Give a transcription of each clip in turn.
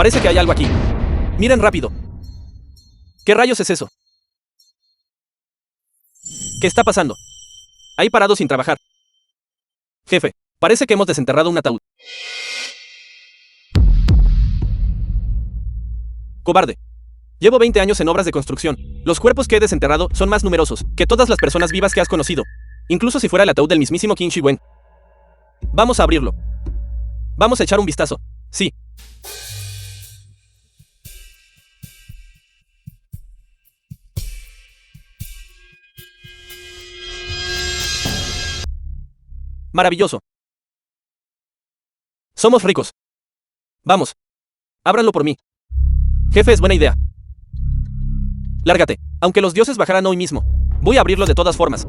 Parece que hay algo aquí. Miren rápido. ¿Qué rayos es eso? ¿Qué está pasando? Ahí parado sin trabajar. Jefe, parece que hemos desenterrado un ataúd. Cobarde. Llevo 20 años en obras de construcción. Los cuerpos que he desenterrado son más numerosos que todas las personas vivas que has conocido. Incluso si fuera el ataúd del mismísimo Qin Shi Huang. Vamos a abrirlo. Vamos a echar un vistazo. Sí. Maravilloso. Somos ricos. Vamos. Ábranlo por mí. Jefe, es buena idea. Lárgate. Aunque los dioses bajaran hoy mismo, voy a abrirlo de todas formas.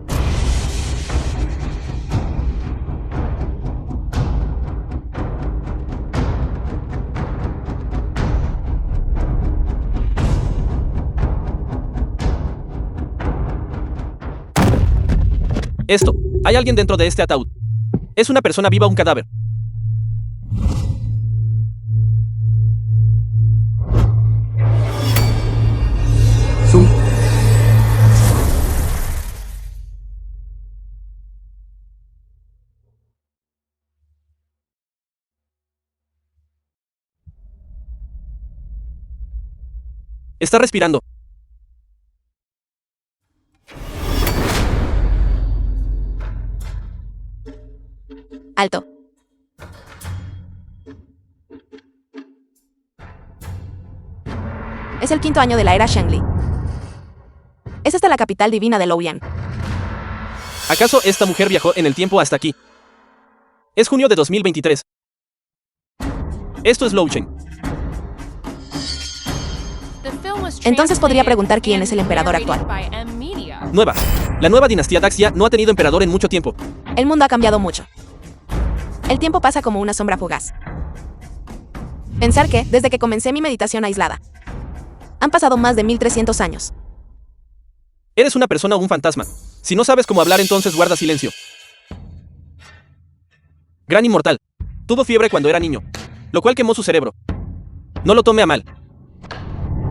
Esto. Hay alguien dentro de este ataúd. ¿Es una persona viva o un cadáver? Zoom. Está respirando. Alto. Es el 5º año de la era Shangli. Es esta la capital divina de Luoyang. ¿Acaso esta mujer viajó en el tiempo hasta aquí? Es junio de 2023. Esto es Luocheng. Entonces podría preguntar quién es el emperador actual. Nueva. La nueva dinastía Daxia no ha tenido emperador en mucho tiempo. El mundo ha cambiado mucho. El tiempo pasa como una sombra fugaz. Pensar que, desde que comencé mi meditación aislada, han pasado más de 1300 años. ¿Eres una persona o un fantasma? Si no sabes cómo hablar, entonces guarda silencio. Gran inmortal. Tuvo fiebre cuando era niño, lo cual quemó su cerebro. No lo tome a mal.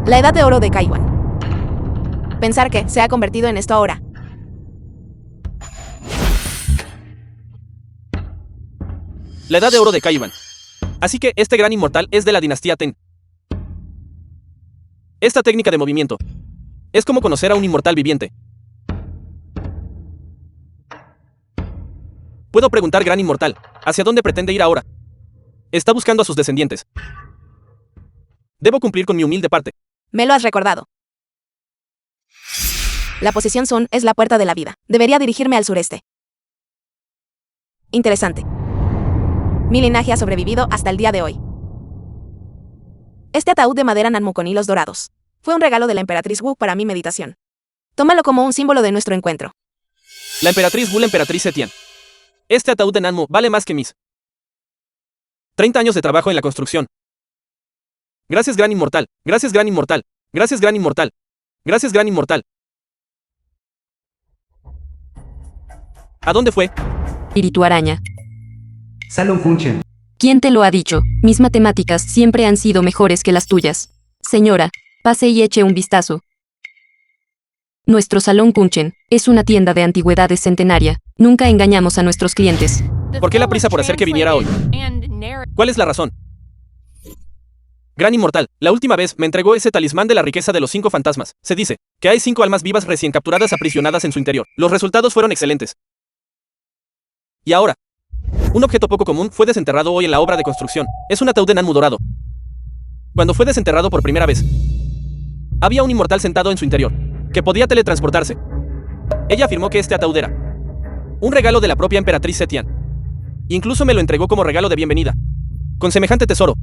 La edad de oro de Kaiwan. Pensar que se ha convertido en esto ahora. La edad de oro de Kaiwan. Así que este gran inmortal es de la dinastía Ten. Esta técnica de movimiento es como conocer a un inmortal viviente. Puedo preguntar, gran inmortal, ¿hacia dónde pretende ir ahora? Está buscando a sus descendientes. Debo cumplir con mi humilde parte. Me lo has recordado. La posición Sun es la puerta de la vida. Debería dirigirme al sureste. Interesante. Mi linaje ha sobrevivido hasta el día de hoy. Este ataúd de madera Nanmu con hilos dorados fue un regalo de la emperatriz Wu para mi meditación. Tómalo como un símbolo de nuestro encuentro. La emperatriz Wu, la emperatriz Zetian. Este ataúd de Nanmu vale más que mis 30 años de trabajo en la construcción. Gracias, gran inmortal. Gracias, gran inmortal. Gracias, gran inmortal. Gracias, gran inmortal. ¿A dónde fue? Espíritu araña. Salón Funchen. ¿Quién te lo ha dicho? Mis matemáticas siempre han sido mejores que las tuyas. Señora, pase y eche un vistazo. Nuestro Salón Kunchen es una tienda de antigüedades centenaria. Nunca engañamos a nuestros clientes. ¿Por qué la prisa por hacer que viniera hoy? ¿Cuál es la razón? Gran inmortal, la última vez me entregó ese talismán de la riqueza de los 5 fantasmas. Se dice que hay 5 almas vivas recién capturadas aprisionadas en su interior. Los resultados fueron excelentes. Y ahora, un objeto poco común fue desenterrado hoy en la obra de construcción. Es un ataúd de Nanmu dorado. Cuando fue desenterrado por primera vez, había un inmortal sentado en su interior, que podía teletransportarse. Ella afirmó que este ataúd era un regalo de la propia emperatriz Zetian. Incluso me lo entregó como regalo de bienvenida. Con semejante tesoro,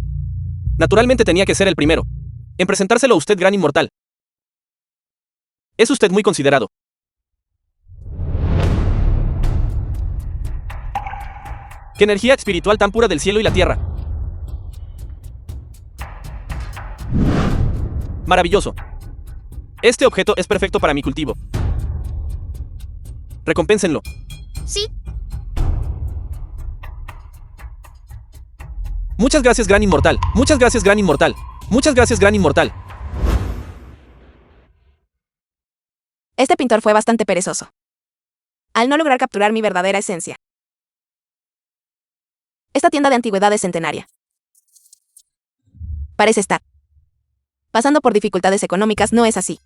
naturalmente tenía que ser el primero en presentárselo a usted, gran inmortal. Es usted muy considerado. ¡Qué energía espiritual tan pura del cielo y la tierra! Maravilloso. Este objeto es perfecto para mi cultivo. Recompénsenlo. Sí. Muchas gracias, gran inmortal. Muchas gracias, gran inmortal. Muchas gracias, Gran Inmortal. Este pintor fue bastante perezoso, al no lograr capturar mi verdadera esencia. Esta tienda de antigüedades centenaria parece estar pasando por dificultades económicas, ¿no es así?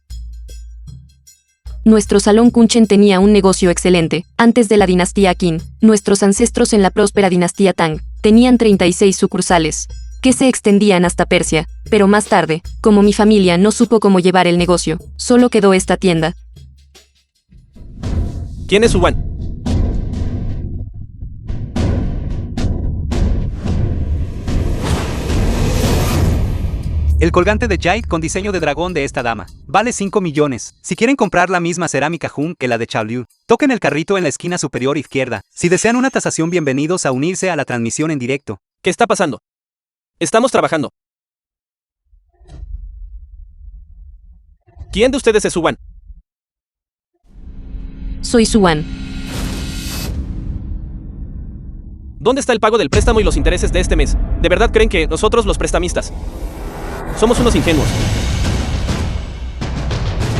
Nuestro Salón Kunchen tenía un negocio excelente. Antes de la dinastía Qin, nuestros ancestros en la próspera dinastía Tang tenían 36 sucursales, que se extendían hasta Persia, pero más tarde, como mi familia no supo cómo llevar el negocio, solo quedó esta tienda. ¿Quién es Suwan? El colgante de jade con diseño de dragón de esta dama. Vale 5 millones. Si quieren comprar la misma cerámica Hun que la de Chaoliu, toquen el carrito en la esquina superior izquierda. Si desean una tasación, bienvenidos a unirse a la transmisión en directo. ¿Qué está pasando? Estamos trabajando. ¿Quién de ustedes es Suwan? Soy Suwan. ¿Dónde está el pago del préstamo y los intereses de este mes? ¿De verdad creen que nosotros, los prestamistas, somos unos ingenuos?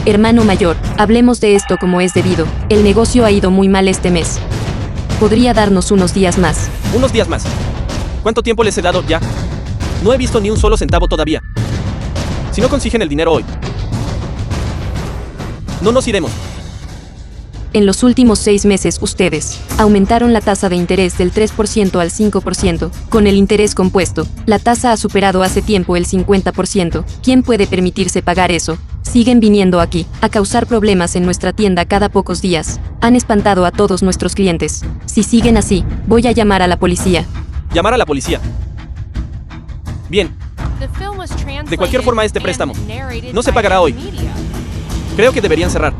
Hermano mayor, hablemos de esto como es debido. El negocio ha ido muy mal este mes. ¿Podría darnos unos días más? Unos días más. ¿Cuánto tiempo les he dado ya? No he visto ni un solo centavo todavía. Si no consiguen el dinero hoy, no nos iremos. En los últimos 6 meses ustedes aumentaron la tasa de interés del 3% al 5%. Con el interés compuesto, la tasa ha superado hace tiempo el 50%. ¿Quién puede permitirse pagar eso? Siguen viniendo aquí a causar problemas en nuestra tienda cada pocos días. Han espantado a todos nuestros clientes. Si siguen así, voy a llamar a la policía. Llamar a la policía. Bien. De cualquier forma, este préstamo no se pagará hoy. Creo que deberían cerrar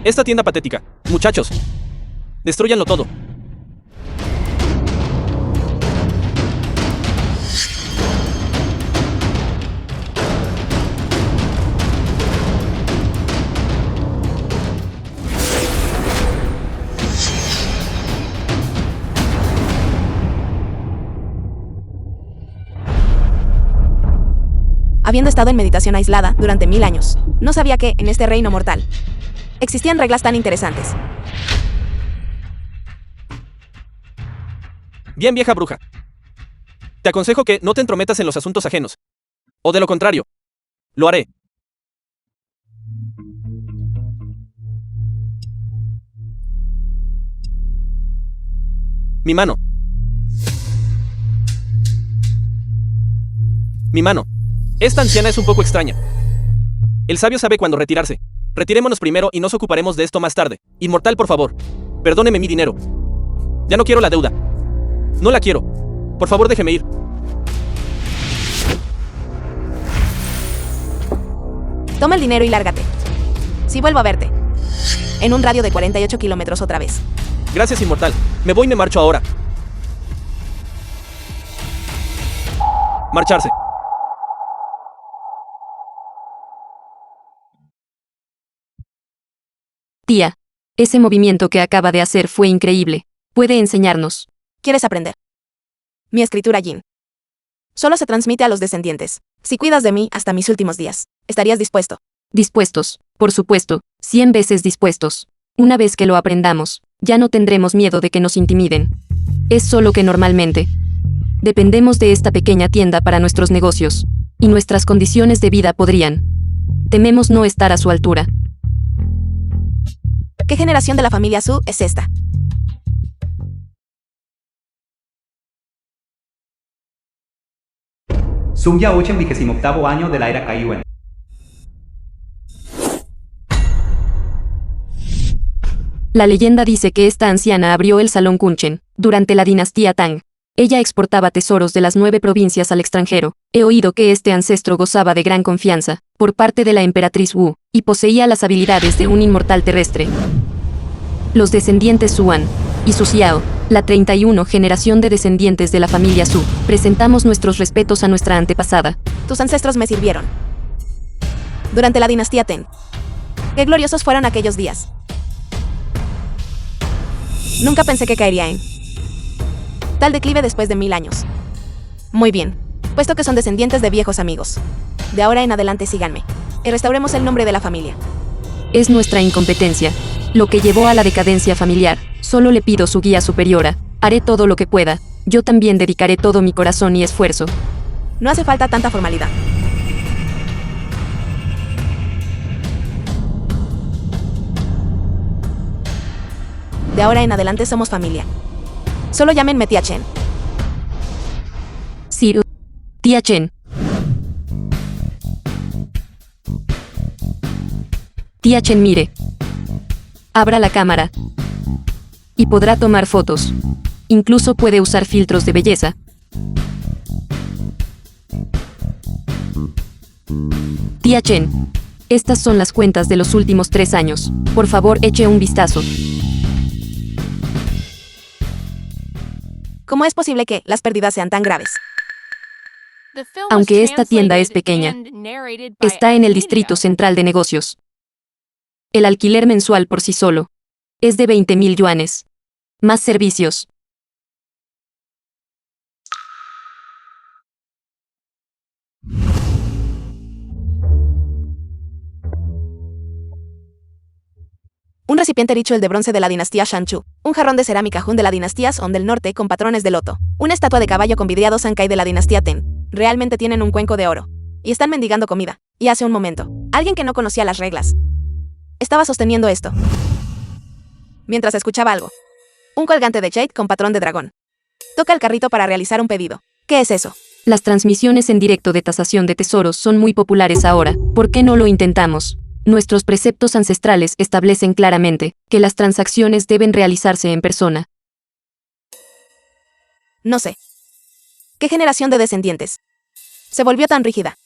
esta tienda patética. Muchachos, destrúyanlo todo. Habiendo estado en meditación aislada durante 1000 años, no sabía que, en este reino mortal, existían reglas tan interesantes. Bien, vieja bruja. Te aconsejo que no te entrometas en los asuntos ajenos. O de lo contrario, lo haré. Mi mano. Mi mano. Esta anciana es un poco extraña. El sabio sabe cuándo retirarse. Retirémonos primero y nos ocuparemos de esto más tarde. Inmortal, por favor, perdóneme mi dinero. Ya no quiero la deuda. No la quiero. Por favor, déjeme ir. Toma el dinero y lárgate. Si vuelvo a verte, en un radio de 48 kilómetros otra vez. Gracias, Inmortal. Me voy y me marcho ahora. Marcharse. Tía, ese movimiento que acaba de hacer fue increíble. ¿Puede enseñarnos? ¿Quieres aprender? Mi escritura Yin solo se transmite a los descendientes. Si cuidas de mí hasta mis últimos días, ¿estarías dispuesto? Dispuestos, por supuesto, 100 veces dispuestos. Una vez que lo aprendamos, ya no tendremos miedo de que nos intimiden. Es solo que normalmente dependemos de esta pequeña tienda para nuestros negocios, y nuestras condiciones de vida podrían. Tememos no estar a su altura. ¿Qué generación de la familia Su es esta? Sumya 88º año de la era Kaiyuan. La leyenda dice que esta anciana abrió el Salón Kunchen durante la dinastía Tang. Ella exportaba tesoros de las 9 provincias al extranjero. He oído que este ancestro gozaba de gran confianza por parte de la emperatriz Wu y poseía las habilidades de un inmortal terrestre. Los descendientes Suan y Su Xiao, la 31 generación de descendientes de la familia Su, presentamos nuestros respetos a nuestra antepasada. Tus ancestros me sirvieron durante la dinastía Tang. Qué gloriosos fueron aquellos días. Nunca pensé que caería en tal declive después de 1000 años. Muy bien. puesto que son descendientes de viejos amigos. De ahora en adelante síganme. Y restauremos el nombre de la familia. Es nuestra incompetencia lo que llevó a la decadencia familiar. Solo le pido su guía superiora. Haré todo lo que pueda. Yo también dedicaré todo mi corazón y esfuerzo. No hace falta tanta formalidad. De ahora en adelante somos familia. Solo llámenme tía Chen. Sir. Tía Chen. Tía Chen, mire. Abra la cámara. Y podrá tomar fotos. Incluso puede usar filtros de belleza. Tía Chen. Estas son las cuentas de los últimos 3 años. Por favor, eche un vistazo. ¿Cómo es posible que las pérdidas sean tan graves? Aunque esta tienda es pequeña, está en el distrito central de negocios. El alquiler mensual por sí solo es de 20,000 yuanes. Más servicios. Un recipiente ritual de bronce de la dinastía Shanchu. Un jarrón de cerámica Hun de la dinastía Song del norte con patrones de loto. Una estatua de caballo con vidriado Sankai de la dinastía Ten. Realmente tienen un cuenco de oro. Y están mendigando comida. Y hace un momento, alguien que no conocía las reglas estaba sosteniendo esto mientras escuchaba algo. Un colgante de jade con patrón de dragón. Toca el carrito para realizar un pedido. ¿Qué es eso? Las transmisiones en directo de tasación de tesoros son muy populares ahora. ¿Por qué no lo intentamos? Nuestros preceptos ancestrales establecen claramente que las transacciones deben realizarse en persona. No sé. ¿Qué generación de descendientes se volvió tan rígida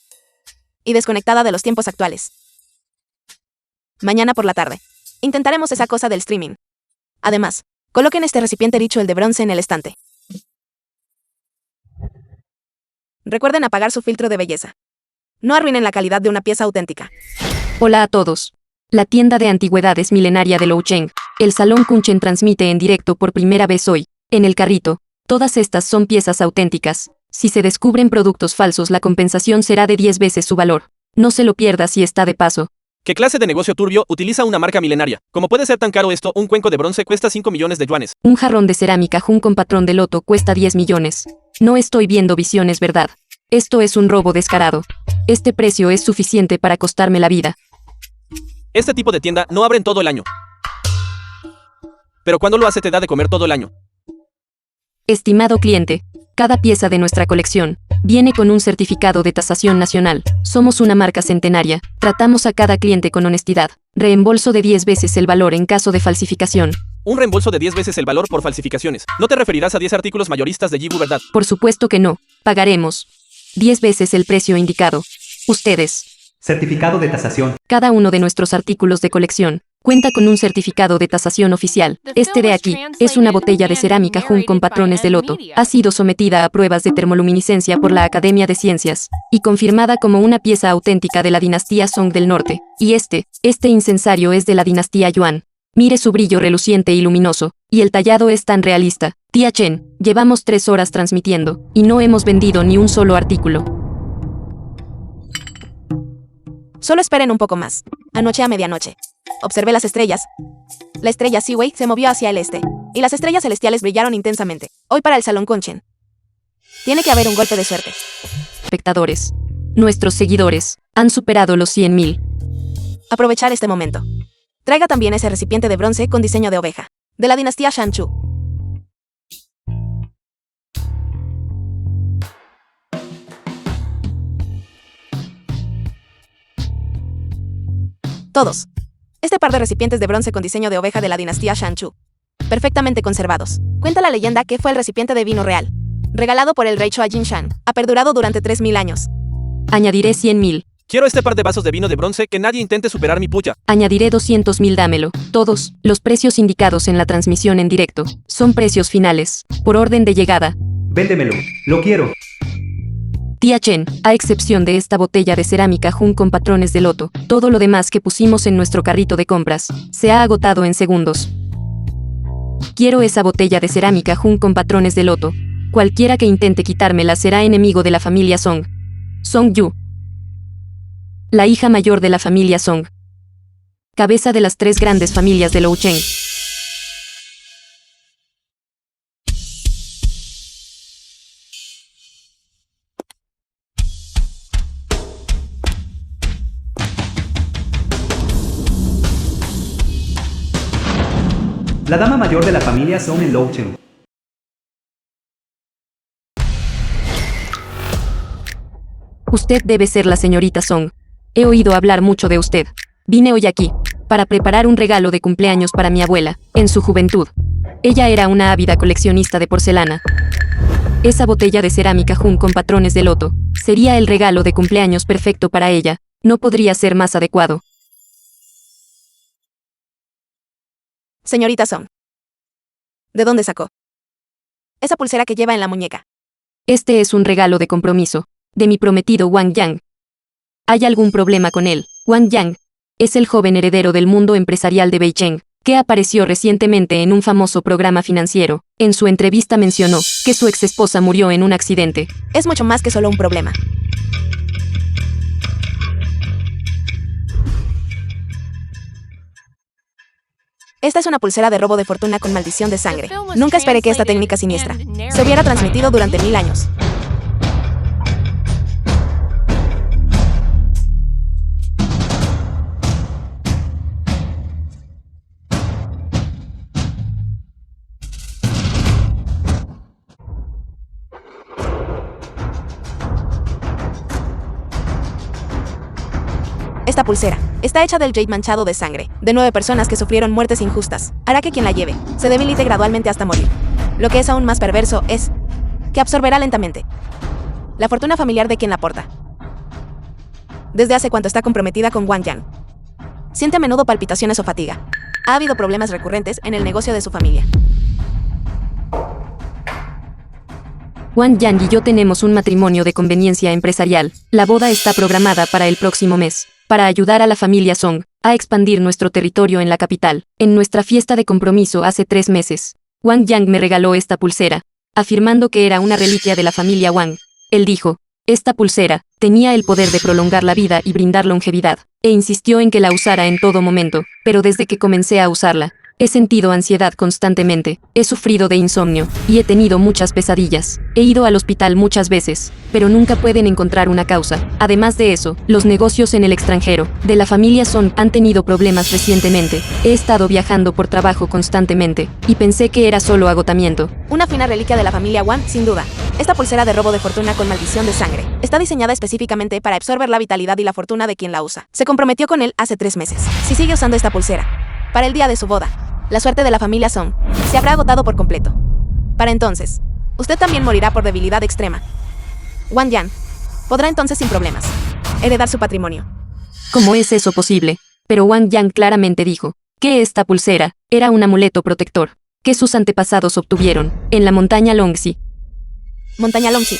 y desconectada de los tiempos actuales? Mañana por la tarde intentaremos esa cosa del streaming. Además, coloquen este recipiente ritual de bronce en el estante. Recuerden apagar su filtro de belleza. No arruinen la calidad de una pieza auténtica. Hola a todos. La tienda de antigüedades milenaria de Loucheng. El Salón Kunchen transmite en directo por primera vez hoy. En el carrito. Todas estas son piezas auténticas. Si se descubren productos falsos, la compensación será de 10 veces su valor. No se lo pierda si está de paso. ¿Qué clase de negocio turbio utiliza una marca milenaria? ¿Cómo puede ser tan caro esto? Un cuenco de bronce cuesta 5 millones de yuanes. Un jarrón de cerámica Hun con patrón de loto cuesta 10 millones. No estoy viendo visiones, ¿verdad? Esto es un robo descarado. Este precio es suficiente para costarme la vida. Este tipo de tienda no abre en todo el año. Pero cuando lo hace te da de comer todo el año. Estimado cliente, cada pieza de nuestra colección viene con un certificado de tasación nacional. Somos una marca centenaria. Tratamos a cada cliente con honestidad. Reembolso de 10 veces el valor en caso de falsificación. Un reembolso de 10 veces el valor por falsificaciones. No te referirás a 10 artículos mayoristas de Yibu, ¿verdad? Por supuesto que no. Pagaremos 10 veces el precio indicado. Ustedes. Certificado de tasación. Cada uno de nuestros artículos de colección cuenta con un certificado de tasación oficial. Este de aquí es una botella de cerámica Hun con patrones de loto. Ha sido sometida a pruebas de termoluminiscencia por la Academia de Ciencias y confirmada como una pieza auténtica de la dinastía Song del norte. Y este incensario es de la dinastía Yuan. Mire su brillo reluciente y luminoso, y el tallado es tan realista. Tía Chen, llevamos 3 horas transmitiendo, y no hemos vendido ni un solo artículo. Solo esperen un poco más. Anoche a medianoche observé las estrellas. La estrella Seaway se movió hacia el este, y las estrellas celestiales brillaron intensamente. Hoy para el Salón Kunchen. Tiene que haber un golpe de suerte. Espectadores. Nuestros seguidores han superado los 100,000. Aprovechar este momento. Traiga también ese recipiente de bronce con diseño de oveja, de la dinastía Shanchu. Todos. Este par de recipientes de bronce con diseño de oveja de la dinastía Shanchu. Perfectamente conservados. Cuenta la leyenda que fue el recipiente de vino real, regalado por el rey Chua Jinshan. Ha perdurado durante 3,000 años. Añadiré 100,000. Quiero este par de vasos de vino de bronce, que nadie intente superar mi puya. Añadiré 200,000, dámelo. Todos los precios indicados en la transmisión en directo son precios finales, por orden de llegada. Véndemelo. Lo quiero. Tía Chen, a excepción de esta botella de cerámica Hun con patrones de loto, todo lo demás que pusimos en nuestro carrito de compras se ha agotado en segundos. Quiero esa botella de cerámica Hun con patrones de loto. Cualquiera que intente quitármela será enemigo de la familia Song. Song Yu. La hija mayor de la familia Song. Cabeza de las 3 grandes familias de Loucheng. La dama mayor de la familia Song en Loucheng. Usted debe ser la señorita Song. He oído hablar mucho de usted. Vine hoy aquí para preparar un regalo de cumpleaños para mi abuela, en su juventud. Ella era una ávida coleccionista de porcelana. Esa botella de cerámica Jun con patrones de loto sería el regalo de cumpleaños perfecto para ella. No podría ser más adecuado. Señorita Song. ¿De dónde sacó esa pulsera que lleva en la muñeca? Este es un regalo de compromiso, de mi prometido Wang Yang. ¿Hay algún problema con él? Wang Yang es el joven heredero del mundo empresarial de Beijing, que apareció recientemente en un famoso programa financiero. En su entrevista mencionó que su exesposa murió en un accidente. Es mucho más que solo un problema. Esta es una pulsera de robo de fortuna con maldición de sangre. Nunca esperé que esta técnica siniestra se hubiera transmitido durante 1000 años. Esta pulsera está hecha del jade manchado de sangre, de 9 personas que sufrieron muertes injustas. Hará que quien la lleve se debilite gradualmente hasta morir. Lo que es aún más perverso es que absorberá lentamente la fortuna familiar de quien la porta. Desde hace cuánto está comprometida con Wang Yang. Siente a menudo palpitaciones o fatiga. Ha habido problemas recurrentes en el negocio de su familia. Wang Yang y yo tenemos un matrimonio de conveniencia empresarial. La boda está programada para el próximo mes, para ayudar a la familia Song a expandir nuestro territorio en la capital. En nuestra fiesta de compromiso hace 3 meses, Wang Yang me regaló esta pulsera, afirmando que era una reliquia de la familia Wang. Él dijo, esta pulsera tenía el poder de prolongar la vida y brindar longevidad, e insistió en que la usara en todo momento, pero desde que comencé a usarla, he sentido ansiedad constantemente, he sufrido de insomnio, y he tenido muchas pesadillas. He ido al hospital muchas veces, pero nunca pueden encontrar una causa. Además de eso, los negocios en el extranjero de la familia Song han tenido problemas recientemente. He estado viajando por trabajo constantemente, y pensé que era solo agotamiento. Una fina reliquia de la familia Wang, sin duda. Esta pulsera de robo de fortuna con maldición de sangre está diseñada específicamente para absorber la vitalidad y la fortuna de quien la usa. Se comprometió con él hace 3 meses. Si sigue usando esta pulsera para el día de su boda, la suerte de la familia Song se habrá agotado por completo. Para entonces, usted también morirá por debilidad extrema. Wang Yang podrá entonces sin problemas heredar su patrimonio. ¿Cómo es eso posible? Pero Wang Yang claramente dijo que esta pulsera era un amuleto protector que sus antepasados obtuvieron en la montaña Longxi. Montaña Longxi.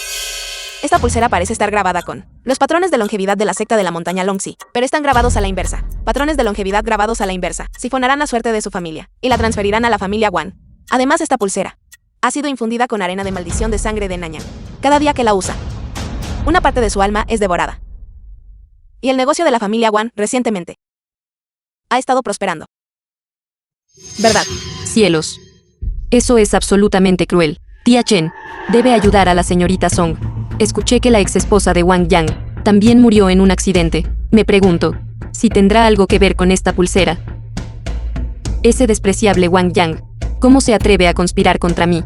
Esta pulsera parece estar grabada con los patrones de longevidad de la secta de la montaña Longxi, pero están grabados a la inversa. Patrones de longevidad grabados a la inversa sifonarán la suerte de su familia y la transferirán a la familia Wang. Además, esta pulsera ha sido infundida con arena de maldición de sangre de Nanyang. Cada día que la usa, una parte de su alma es devorada. Y el negocio de la familia Wang recientemente ha estado prosperando. ¿Verdad? Cielos. Eso es absolutamente cruel. Tía Chen debe ayudar a la señorita Song. Escuché que la exesposa de Wang Yang también murió en un accidente. Me pregunto si tendrá algo que ver con esta pulsera. Ese despreciable Wang Yang, ¿cómo se atreve a conspirar contra mí?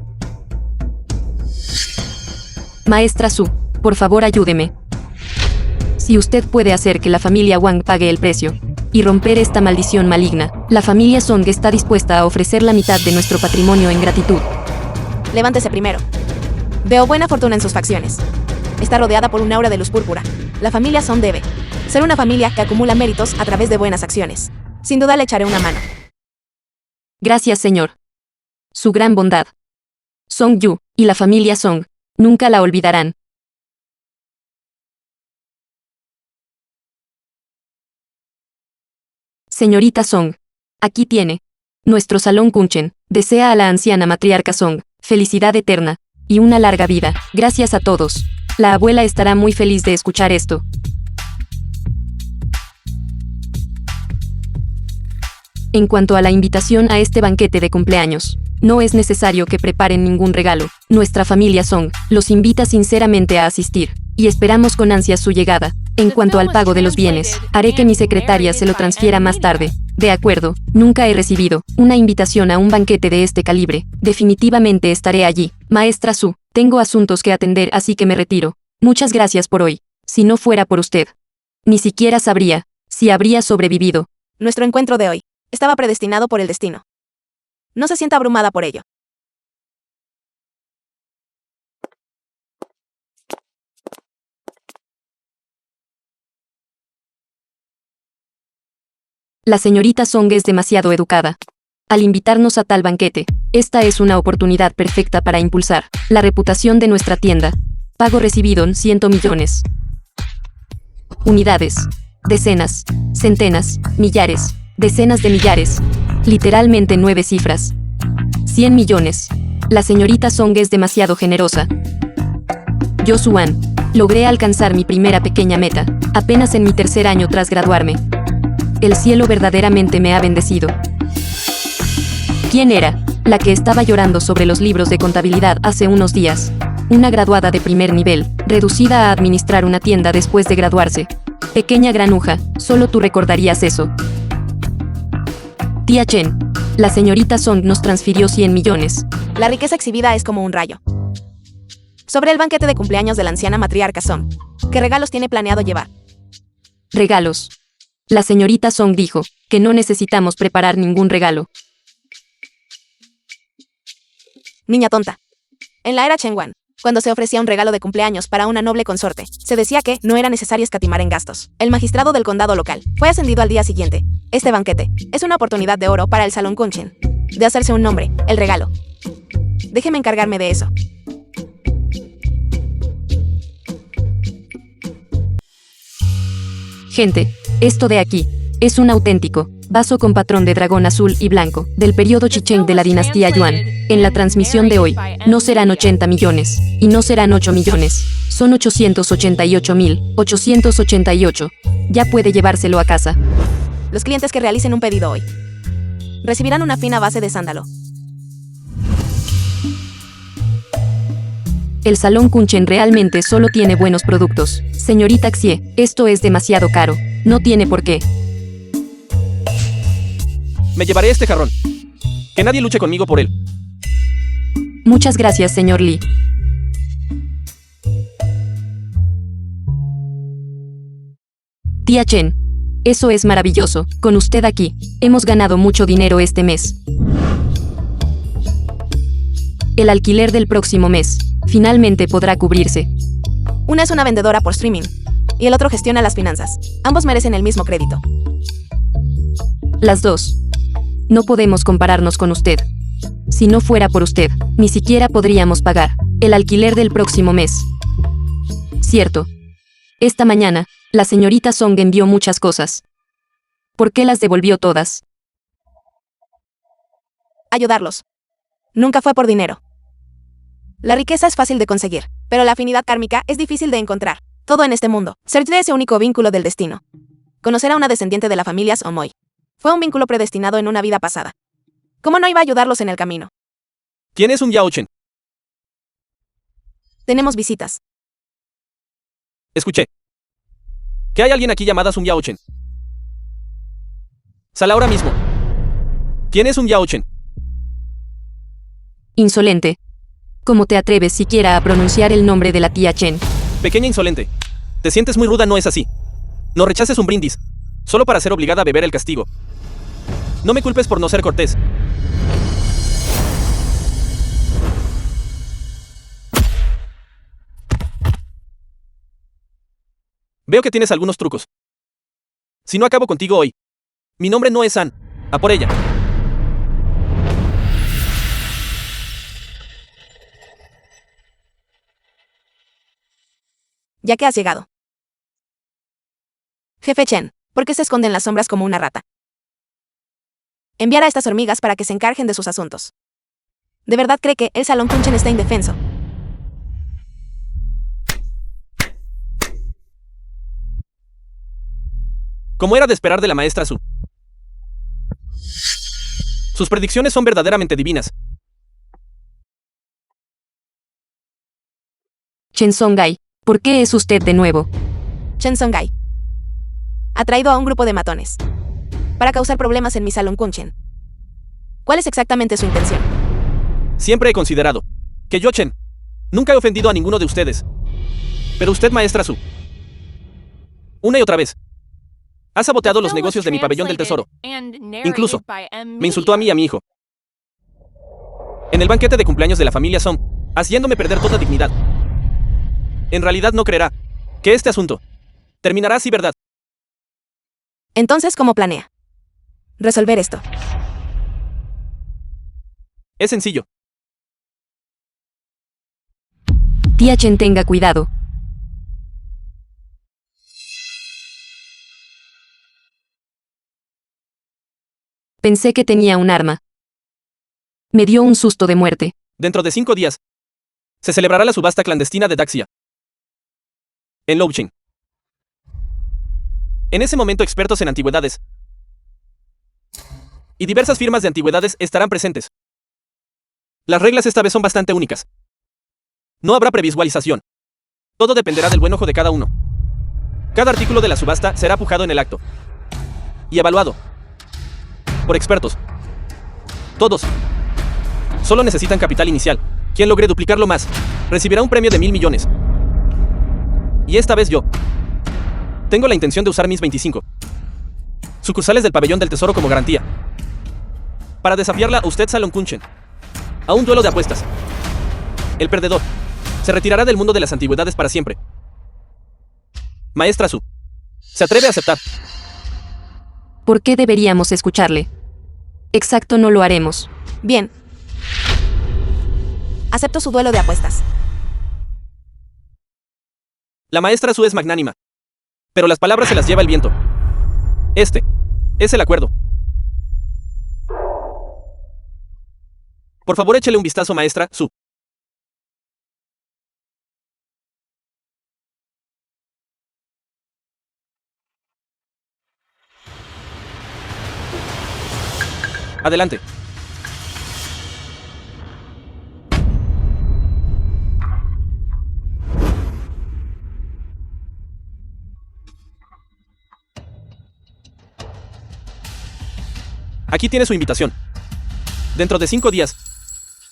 Maestra Su, por favor ayúdeme. Si usted puede hacer que la familia Wang pague el precio y romper esta maldición maligna, la familia Song está dispuesta a ofrecer la mitad de nuestro patrimonio en gratitud. Levántese primero. Veo buena fortuna en sus facciones. Está rodeada por un aura de luz púrpura. La familia Song debe ser una familia que acumula méritos a través de buenas acciones. Sin duda le echaré una mano. Gracias, señor. Su gran bondad. Song Yu y la familia Song nunca la olvidarán. Señorita Song, aquí tiene. Nuestro salón Kunchen desea a la anciana matriarca Song felicidad eterna. Y una larga vida. Gracias a todos. La abuela estará muy feliz de escuchar esto. En cuanto a la invitación a este banquete de cumpleaños, no es necesario que preparen ningún regalo. Nuestra familia Song los invita sinceramente a asistir, y esperamos con ansias su llegada. En cuanto al pago de los bienes, haré que mi secretaria se lo transfiera más tarde. De acuerdo, nunca he recibido una invitación a un banquete de este calibre. Definitivamente estaré allí. Maestra Su, tengo asuntos que atender, así que me retiro. Muchas gracias por hoy. Si no fuera por usted, ni siquiera sabría si habría sobrevivido. Nuestro encuentro de hoy estaba predestinado por el destino. No se sienta abrumada por ello. La señorita Song es demasiado educada. Al invitarnos a tal banquete, esta es una oportunidad perfecta para impulsar la reputación de nuestra tienda. Pago recibido en 100 millones. Unidades. Decenas. Centenas. Millares. Decenas de millares. Literalmente 9 cifras. 100 millones. La señorita Song es demasiado generosa. Yo, Suan, logré alcanzar mi primera pequeña meta, apenas en mi tercer año tras graduarme. El cielo verdaderamente me ha bendecido. ¿Quién era la que estaba llorando sobre los libros de contabilidad hace unos días? Una graduada de primer nivel, reducida a administrar una tienda después de graduarse. Pequeña granuja, solo tú recordarías eso. Tía Chen, la señorita Song nos transfirió 100 millones. La riqueza exhibida es como un rayo. Sobre el banquete de cumpleaños de la anciana matriarca Song, ¿qué regalos tiene planeado llevar? Regalos. La señorita Song dijo que no necesitamos preparar ningún regalo. Niña tonta. En la era Chengwan, cuando se ofrecía un regalo de cumpleaños para una noble consorte, se decía que no era necesario escatimar en gastos. El magistrado del condado local fue ascendido al día siguiente. Este banquete es una oportunidad de oro para el Salón Kunchen de hacerse un nombre, el regalo. Déjeme encargarme de eso. Gente, esto de aquí es un auténtico vaso con patrón de dragón azul y blanco del periodo Chicheng de la dinastía Yuan. En la transmisión de hoy, no serán 80 millones, y no serán 8 millones, son 888.888. Ya puede llevárselo a casa. Los clientes que realicen un pedido hoy recibirán una fina base de sándalo. El Salón Kunchen realmente solo tiene buenos productos. Señorita Xie, esto es demasiado caro. No tiene por qué. Me llevaré este jarrón. Que nadie luche conmigo por él. Muchas gracias, señor Li. Tía Chen, eso es maravilloso. Con usted aquí, hemos ganado mucho dinero este mes. El alquiler del próximo mes finalmente podrá cubrirse. Una es una vendedora por streaming y el otro gestiona las finanzas. Ambos merecen el mismo crédito. Las dos. No podemos compararnos con usted. Si no fuera por usted, ni siquiera podríamos pagar el alquiler del próximo mes. Cierto. Esta mañana, la señorita Song envió muchas cosas. ¿Por qué las devolvió todas? Ayudarlos. Nunca fue por dinero. La riqueza es fácil de conseguir, pero la afinidad kármica es difícil de encontrar. Todo en este mundo será ese único vínculo del destino. Conocer a una descendiente de la familia Somoy fue un vínculo predestinado en una vida pasada. ¿Cómo no iba a ayudarlos en el camino? ¿Quién es un Yao Chen? Tenemos visitas. Escuché. Que hay alguien aquí llamada Sun Yao Chen. Sal ahora mismo. ¿Quién es un Yao Chen? Insolente. ¿Cómo te atreves siquiera a pronunciar el nombre de la tía Chen? Pequeña insolente. Te sientes muy ruda, no es así. No rechaces un brindis, solo para ser obligada a beber el castigo. No me culpes por no ser cortés. Veo que tienes algunos trucos. Si no acabo contigo hoy. Mi nombre no es San. A por ella. Ya que has llegado. Jefe Chen, ¿por qué se esconde en las sombras como una rata? Enviar a estas hormigas para que se encarguen de sus asuntos. ¿De verdad cree que el Salón Kunchen está indefenso? Como era de esperar de la maestra Su. Sus predicciones son verdaderamente divinas. Chen Songai, ¿por qué es usted de nuevo? Chen Songai ha traído a un grupo de matones para causar problemas en mi salón Kunchen. ¿Cuál es exactamente su intención? Siempre he considerado que yo, Chen, nunca he ofendido a ninguno de ustedes. Pero usted, maestra Su, una y otra vez, ha saboteado los negocios de mi pabellón del tesoro. Incluso, me insultó a mí y a mi hijo. En el banquete de cumpleaños de la familia Song, haciéndome perder toda dignidad. En realidad no creerá que este asunto terminará así, ¿verdad? Entonces, ¿cómo planea resolver esto? Es sencillo. Tía Chen, tenga cuidado. Pensé que tenía un arma. Me dio un susto de muerte. Dentro de 5 días, se celebrará la subasta clandestina de Daxia en Loucheng. En ese momento, expertos en antigüedades y diversas firmas de antigüedades estarán presentes. Las reglas esta vez son bastante únicas. No habrá previsualización. Todo dependerá del buen ojo de cada uno. Cada artículo de la subasta será pujado en el acto y evaluado por expertos. Todos solo necesitan capital inicial. Quien logre duplicarlo más recibirá un premio de 1.000 millones. Y esta vez yo tengo la intención de usar mis 25 sucursales del pabellón del tesoro como garantía para desafiarla a usted, Salón Kunchen, a un duelo de apuestas. El perdedor se retirará del mundo de las antigüedades para siempre. Maestra Su, ¿se atreve a aceptar? ¿Por qué deberíamos escucharle? Exacto, no lo haremos. Bien. Acepto su duelo de apuestas. La maestra Su es magnánima, pero las palabras se las lleva el viento. Este es el acuerdo. Por favor, échele un vistazo, maestra Su. Adelante. Aquí tiene su invitación. Dentro de 5 días,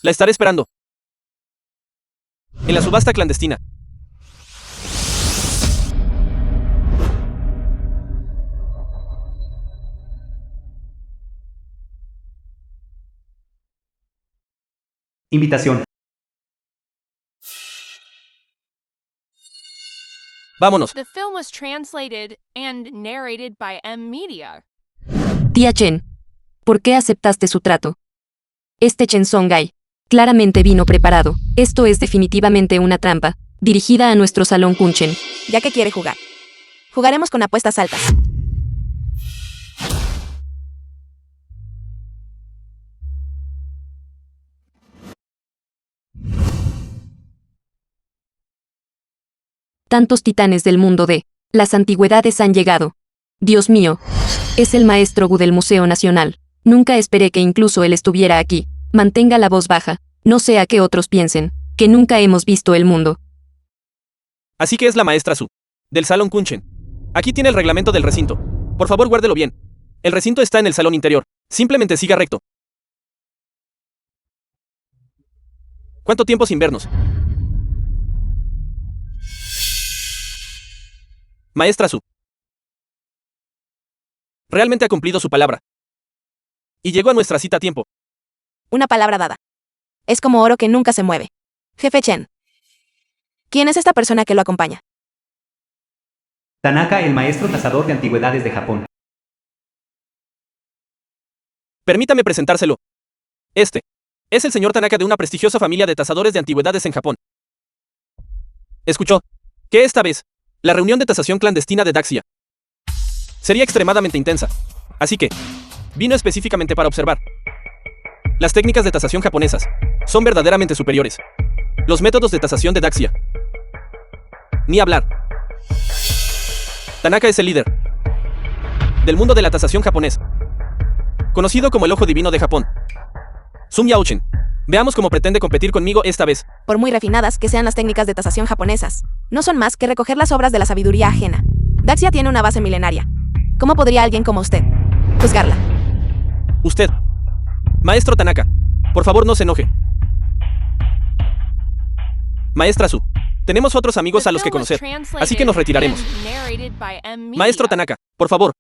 la estaré esperando en la subasta clandestina. Invitación. Vámonos. The film was translated and narrated by M Media. Tía Chen, ¿por qué aceptaste su trato? Este Chen Songai claramente vino preparado. Esto es definitivamente una trampa, dirigida a nuestro salón Kunchen. Ya que quiere jugar. Jugaremos con apuestas altas. Tantos titanes del mundo de las antigüedades han llegado. Dios mío, es el maestro Gu del Museo Nacional. Nunca esperé que incluso él estuviera aquí. Mantenga la voz baja, no sea que otros piensen que nunca hemos visto el mundo. Así que es la maestra Su, del Salón Kunchen. Aquí tiene el reglamento del recinto. Por favor, guárdelo bien. El recinto está en el salón interior. Simplemente siga recto. ¿Cuánto tiempo sin vernos? Maestra Su. Realmente ha cumplido su palabra. Y llegó a nuestra cita a tiempo. Una palabra dada. Es como oro que nunca se mueve. Jefe Chen. ¿Quién es esta persona que lo acompaña? Tanaka, el maestro tasador de antigüedades de Japón. Permítame presentárselo. Este es el señor Tanaka de una prestigiosa familia de tasadores de antigüedades en Japón. Escuchó que esta vez la reunión de tasación clandestina de Daxia sería extremadamente intensa, así que vino específicamente para observar. Las técnicas de tasación japonesas son verdaderamente superiores. Los métodos de tasación de Daxia. Ni hablar. Tanaka es el líder. del mundo de la tasación japonés, conocido como el Ojo Divino de Japón. Sum Yao-chen. Veamos cómo pretende competir conmigo esta vez. Por muy refinadas que sean las técnicas de tasación japonesas, no son más que recoger las obras de la sabiduría ajena. Daxia tiene una base milenaria. ¿Cómo podría alguien como usted juzgarla? Usted. Maestro Tanaka, por favor no se enoje. Maestra Su, tenemos otros amigos a los que conocer, así que nos retiraremos. Maestro Tanaka, por favor.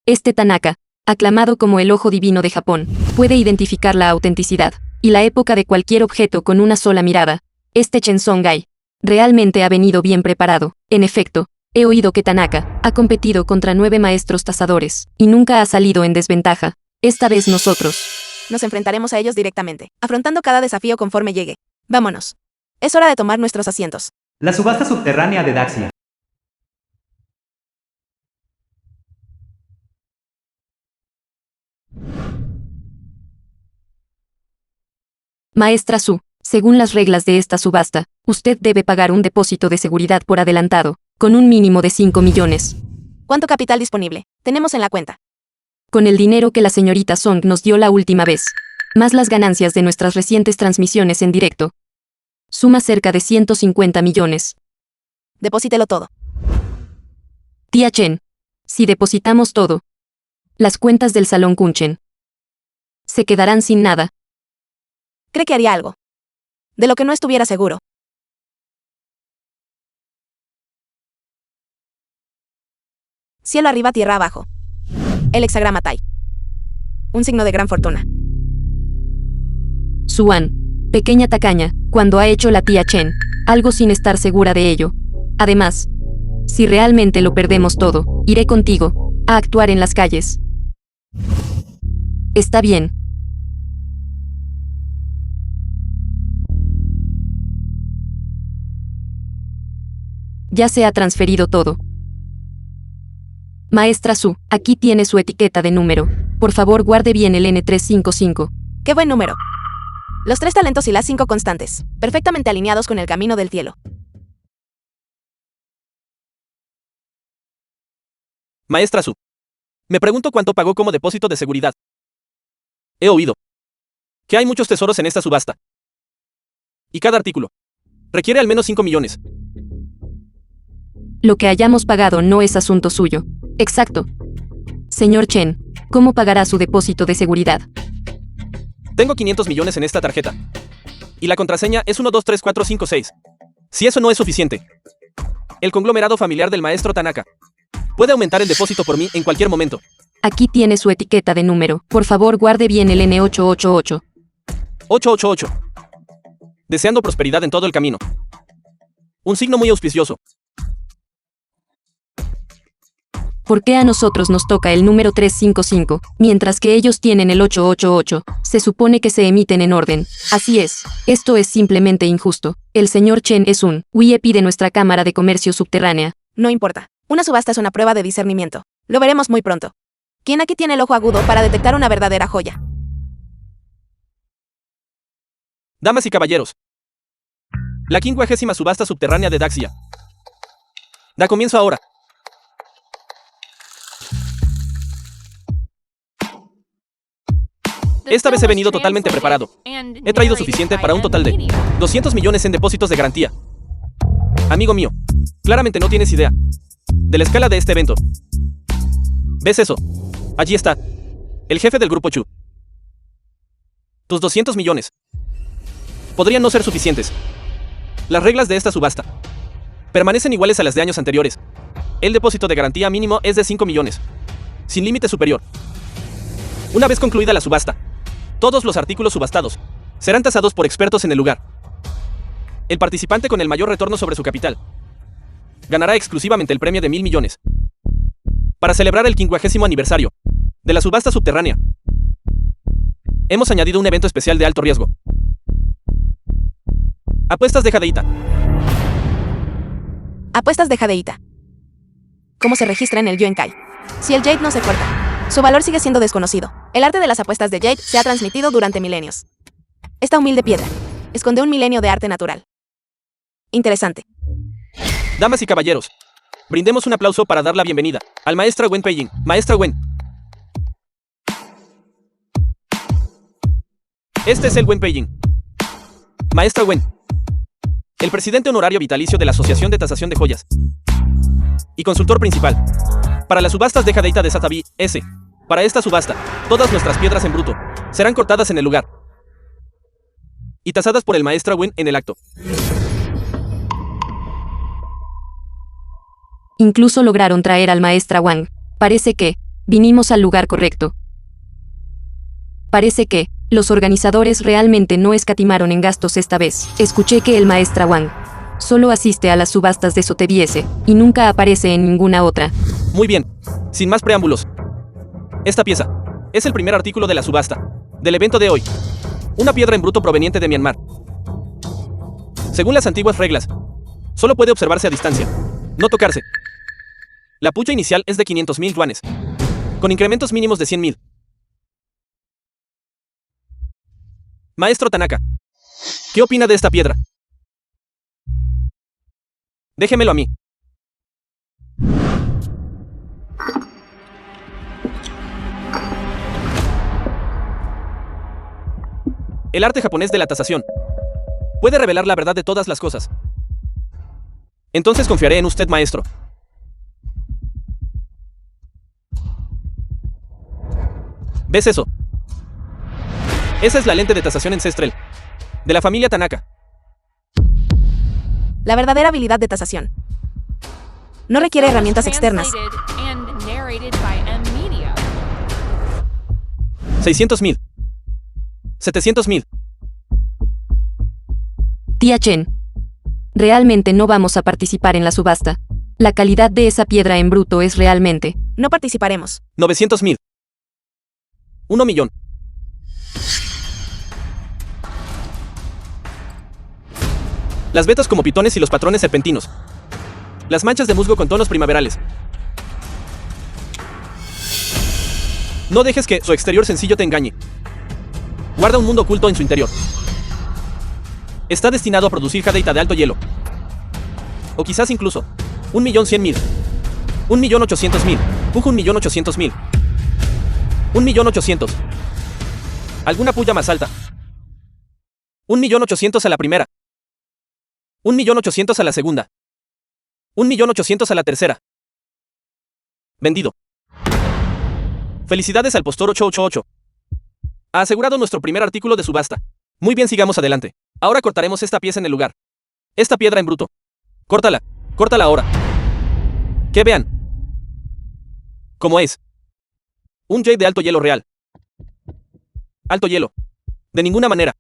Este Tanaka, aclamado como el Ojo Divino de Japón, puede identificar la autenticidad y la época de cualquier objeto con una sola mirada. Este Chen Songai realmente ha venido bien preparado. En efecto, he oído que Tanaka ha competido contra 9 maestros tasadores y nunca ha salido en desventaja. Esta vez nosotros Nos enfrentaremos a ellos directamente, afrontando cada desafío conforme llegue. Vámonos. Es hora de tomar nuestros asientos. La subasta subterránea de Daxia. Maestra Su, según las reglas de esta subasta, usted debe pagar un depósito de seguridad por adelantado, con un mínimo de 5 millones. ¿Cuánto capital disponible tenemos en la cuenta? Con el dinero que la señorita Song nos dio la última vez, más las ganancias de nuestras recientes transmisiones en directo, suma cerca de 150 millones. Deposítelo todo. Tía Chen, si depositamos todo, las cuentas del Salón Kunchen se quedarán sin nada. ¿Cree que haría algo de lo que no estuviera seguro? Cielo arriba, tierra abajo. El hexagrama Tai. Un signo de gran fortuna. Suan, pequeña tacaña, cuando ha hecho la tía Chen algo sin estar segura de ello. Además, si realmente lo perdemos todo, iré contigo a actuar en las calles. Está bien. Ya se ha transferido todo. Maestra Su, aquí tiene su etiqueta de número. Por favor, guarde bien el N355. ¡Qué buen número! Los 3 talentos y las 5 constantes, perfectamente alineados con el camino del cielo. Maestra Su, me pregunto cuánto pagó como depósito de seguridad. He oído que hay muchos tesoros en esta subasta. Y cada artículo requiere al menos 5 millones. Lo que hayamos pagado no es asunto suyo. Exacto. Señor Chen, ¿cómo pagará su depósito de seguridad? Tengo 500 millones en esta tarjeta. Y la contraseña es 123456. Si eso no es suficiente, el conglomerado familiar del maestro Tanaka puede aumentar el depósito por mí en cualquier momento. Aquí tiene su etiqueta de número. Por favor, guarde bien el N888. 888. Deseando prosperidad en todo el camino. Un signo muy auspicioso. ¿Por qué a nosotros nos toca el número 355, mientras que ellos tienen el 888? Se supone que se emiten en orden. Así es. Esto es simplemente injusto. El señor Chen es un VIP de nuestra Cámara de Comercio Subterránea. No importa. Una subasta es una prueba de discernimiento. Lo veremos muy pronto. ¿Quién aquí tiene el ojo agudo para detectar una verdadera joya? Damas y caballeros, la 50ª subasta subterránea de Daxia da comienzo ahora. Esta vez he venido totalmente preparado. He traído suficiente para un total de 200 millones en depósitos de garantía. Amigo mío, claramente no tienes idea de la escala de este evento. ¿Ves eso? Allí está, el jefe del grupo Chu. Tus 200 millones podrían no ser suficientes. Las reglas de esta subasta permanecen iguales a las de años anteriores. El depósito de garantía mínimo es de 5 millones, sin límite superior. Una vez concluida la subasta, todos los artículos subastados serán tasados por expertos en el lugar. El participante con el mayor retorno sobre su capital ganará exclusivamente el premio de 1.000 millones. Para celebrar el 50º aniversario de la subasta subterránea, hemos añadido un evento especial de alto riesgo. Apuestas de jadeíta. Apuestas de jadeíta. ¿Cómo se registra en el Yuenkai? Si el Jade no se corta, su valor sigue siendo desconocido. El arte de las apuestas de Jade se ha transmitido durante milenios. Esta humilde piedra esconde un milenio de arte natural. Interesante. Damas y caballeros, Brindemos un aplauso para dar la bienvenida al maestra Wen Peiying. Maestra Wen. Este es el Wen Peiying. Maestra Wen. El presidente honorario vitalicio de la Asociación de Tasación de Joyas. Y consultor principal. Para las subastas de Jadeita de Satabi, S. Para esta subasta, todas nuestras piedras en bruto serán cortadas en el lugar y tasadas por el maestra Wen en el acto. Incluso lograron traer al maestra Wang. Parece que vinimos al lugar correcto. Parece que los organizadores realmente no escatimaron en gastos esta vez. Escuché que el maestra Wang solo asiste a las subastas de Sotheby's y nunca aparece en ninguna otra. Muy bien, sin más preámbulos. Esta pieza es el primer artículo de la subasta del evento de hoy. Una piedra en bruto proveniente de Myanmar. Según las antiguas reglas, solo puede observarse a distancia, no tocarse. La puja inicial es de 500.000 yuanes, con incrementos mínimos de 100.000. Maestro Tanaka, ¿qué opina de esta piedra? Déjemelo a mí. El arte japonés de la tasación puede revelar la verdad de todas las cosas. Entonces confiaré en usted, maestro. ¿Ves eso? Esa es la lente de tasación ancestral de la familia Tanaka. La verdadera habilidad de tasación no requiere herramientas externas. Translated and narrated by M Media. 600.000. 700.000. Tía Chen. Realmente no vamos a participar en la subasta. La calidad de esa piedra en bruto es realmente... No participaremos. 900.000. 1 millón. Las vetas como pitones y los patrones serpentinos. Las manchas de musgo con tonos primaverales. No dejes que su exterior sencillo te engañe. Guarda un mundo oculto en su interior. Está destinado a producir jadeita de alto hielo. O quizás incluso 1.100.000. 1.800.000. 1.800.000. 1.800.000. Alguna puya más alta. 1.800.000 a la primera. 1.800.000 a la segunda. 1.800.000 a la tercera. Vendido. Felicidades al postor 888. Ha asegurado nuestro primer artículo de subasta. Muy bien, sigamos adelante. Ahora cortaremos esta pieza en el lugar. Esta piedra en bruto. Córtala. Córtala ahora. Que vean. ¿Cómo es? Un jade de alto hielo real. Alto hielo. De ninguna manera.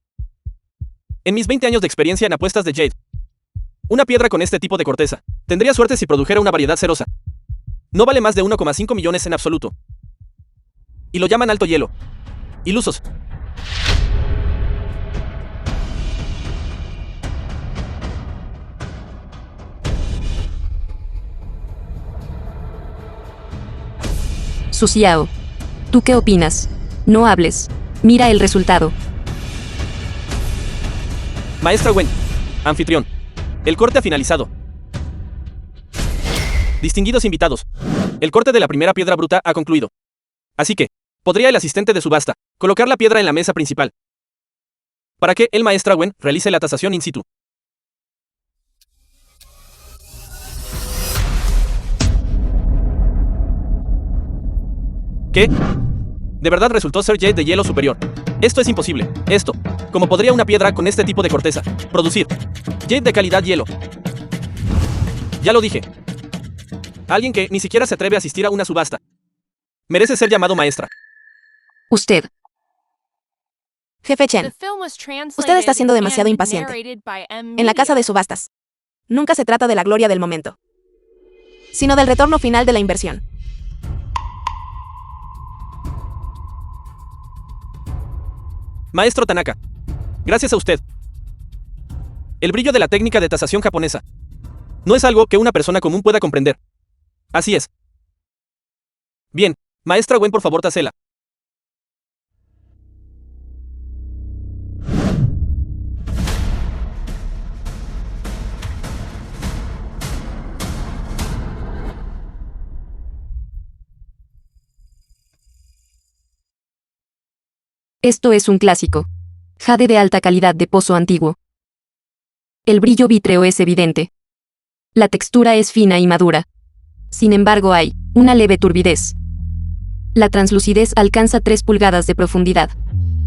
En mis 20 años de experiencia en apuestas de jade, una piedra con este tipo de corteza tendría suerte si produjera una variedad cerosa. No vale más de 1,5 millones en absoluto. Y lo llaman alto hielo. Ilusos. Suciao. ¿Tú qué opinas? No hables. Mira el resultado. Maestra Wen. Anfitrión. El corte ha finalizado. Distinguidos invitados. El corte de la primera piedra bruta ha concluido. Así que, podría el asistente de subasta colocar la piedra en la mesa principal para que el maestra Wen realice la tasación in situ. ¿Qué? De verdad resultó ser jade de hielo superior. Esto es imposible. Esto, como podría una piedra con este tipo de corteza producir jade de calidad hielo. Ya lo dije. Alguien que ni siquiera se atreve a asistir a una subasta merece ser llamado maestra. Usted. Jefe The Chen, film was translated usted está siendo demasiado and impaciente. narrated by M en la casa Media. de subastas, nunca se trata de la gloria del momento, sino del retorno final de la inversión. Maestro Tanaka. Gracias a usted. El brillo de la técnica de tasación japonesa no es algo que una persona común pueda comprender. Así es. Bien, maestra Wen, por favor, tasela. Esto es un clásico. Jade de alta calidad de pozo antiguo. El brillo vítreo es evidente. La textura es fina y madura. Sin embargo, hay una leve turbidez. La translucidez alcanza 3 pulgadas de profundidad.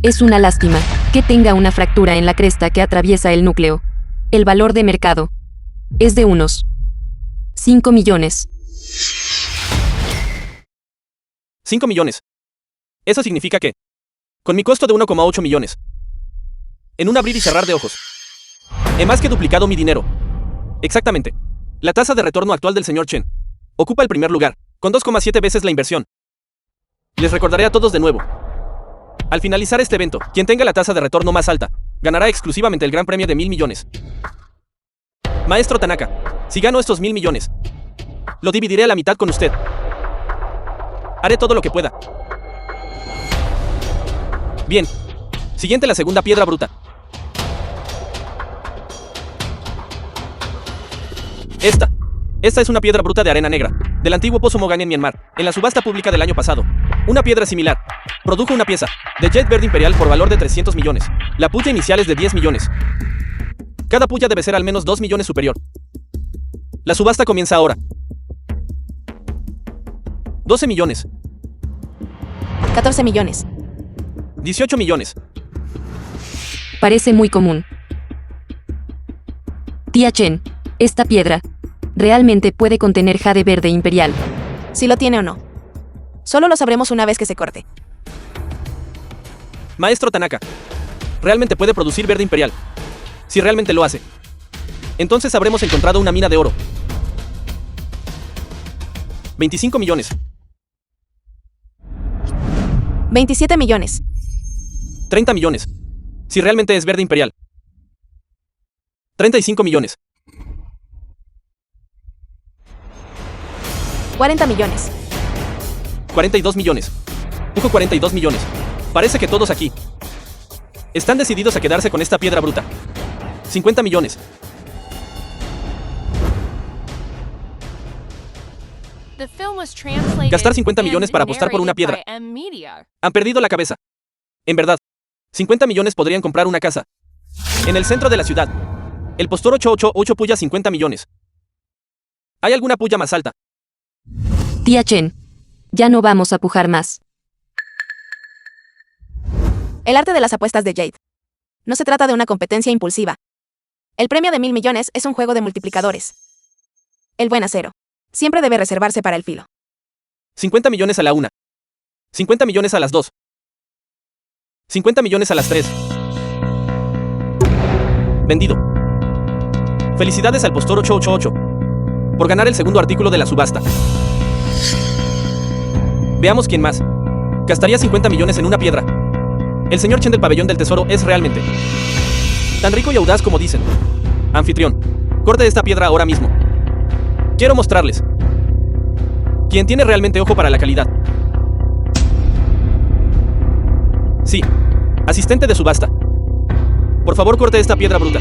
Es una lástima que tenga una fractura en la cresta que atraviesa el núcleo. El valor de mercado es de unos 5 millones. 5 millones. Eso significa que, con mi costo de 1,8 millones, en un abrir y cerrar de ojos, he más que duplicado mi dinero. Exactamente. La tasa de retorno actual del señor Chen ocupa el primer lugar, con 2,7 veces la inversión. Les recordaré a todos de nuevo. Al finalizar este evento, quien tenga la tasa de retorno más alta, ganará exclusivamente el gran premio de 1.000 millones. Maestro Tanaka, si gano estos 1.000 millones, lo dividiré a la mitad con usted. Haré todo lo que pueda. Bien. Siguiente, la segunda piedra bruta. Esta es una piedra bruta de arena negra, del antiguo pozo Mogami en Myanmar, en la subasta pública del año pasado. Una piedra similar produjo una pieza de jet verde imperial por valor de 300 millones. La puya inicial es de 10 millones. Cada puya debe ser al menos 2 millones superior. La subasta comienza ahora. 12 millones. 14 millones. 18 millones. Parece muy común. Tía Chen, esta piedra realmente puede contener jade verde imperial. Si lo tiene o no. Solo lo sabremos una vez que se corte. Maestro Tanaka, realmente puede producir verde imperial. Si realmente lo hace, entonces habremos encontrado una mina de oro. 25 millones. 27 millones. 30 millones. Si realmente es verde imperial. 35 millones. 40 millones. 42 millones. Dijo 42 millones. Parece que todos aquí están decididos a quedarse con esta piedra bruta. 50 millones. The film was translated Gastar 50 and millones para apostar por una narrated piedra. by M Media. Han perdido la cabeza. En verdad, 50 millones podrían comprar una casa en el centro de la ciudad. El postor 888 puya 50 millones. ¿Hay alguna puya más alta? Tía Chen, ya no vamos a pujar más. El arte de las apuestas de Jade. No se trata de una competencia impulsiva. El premio de 1.000 millones es un juego de multiplicadores. El buen acero siempre debe reservarse para el filo. 50 millones a la 1. 50 millones a las 2. 50 millones a las 3. Vendido. Felicidades al postor 888 por ganar el segundo artículo de la subasta. Veamos quién más gastaría 50 millones en una piedra. El señor Chen del pabellón del tesoro es realmente tan rico y audaz como dicen. Anfitrión, corte esta piedra ahora mismo. Quiero mostrarles quién tiene realmente ojo para la calidad. Sí, asistente de subasta. Por favor, corte esta piedra bruta.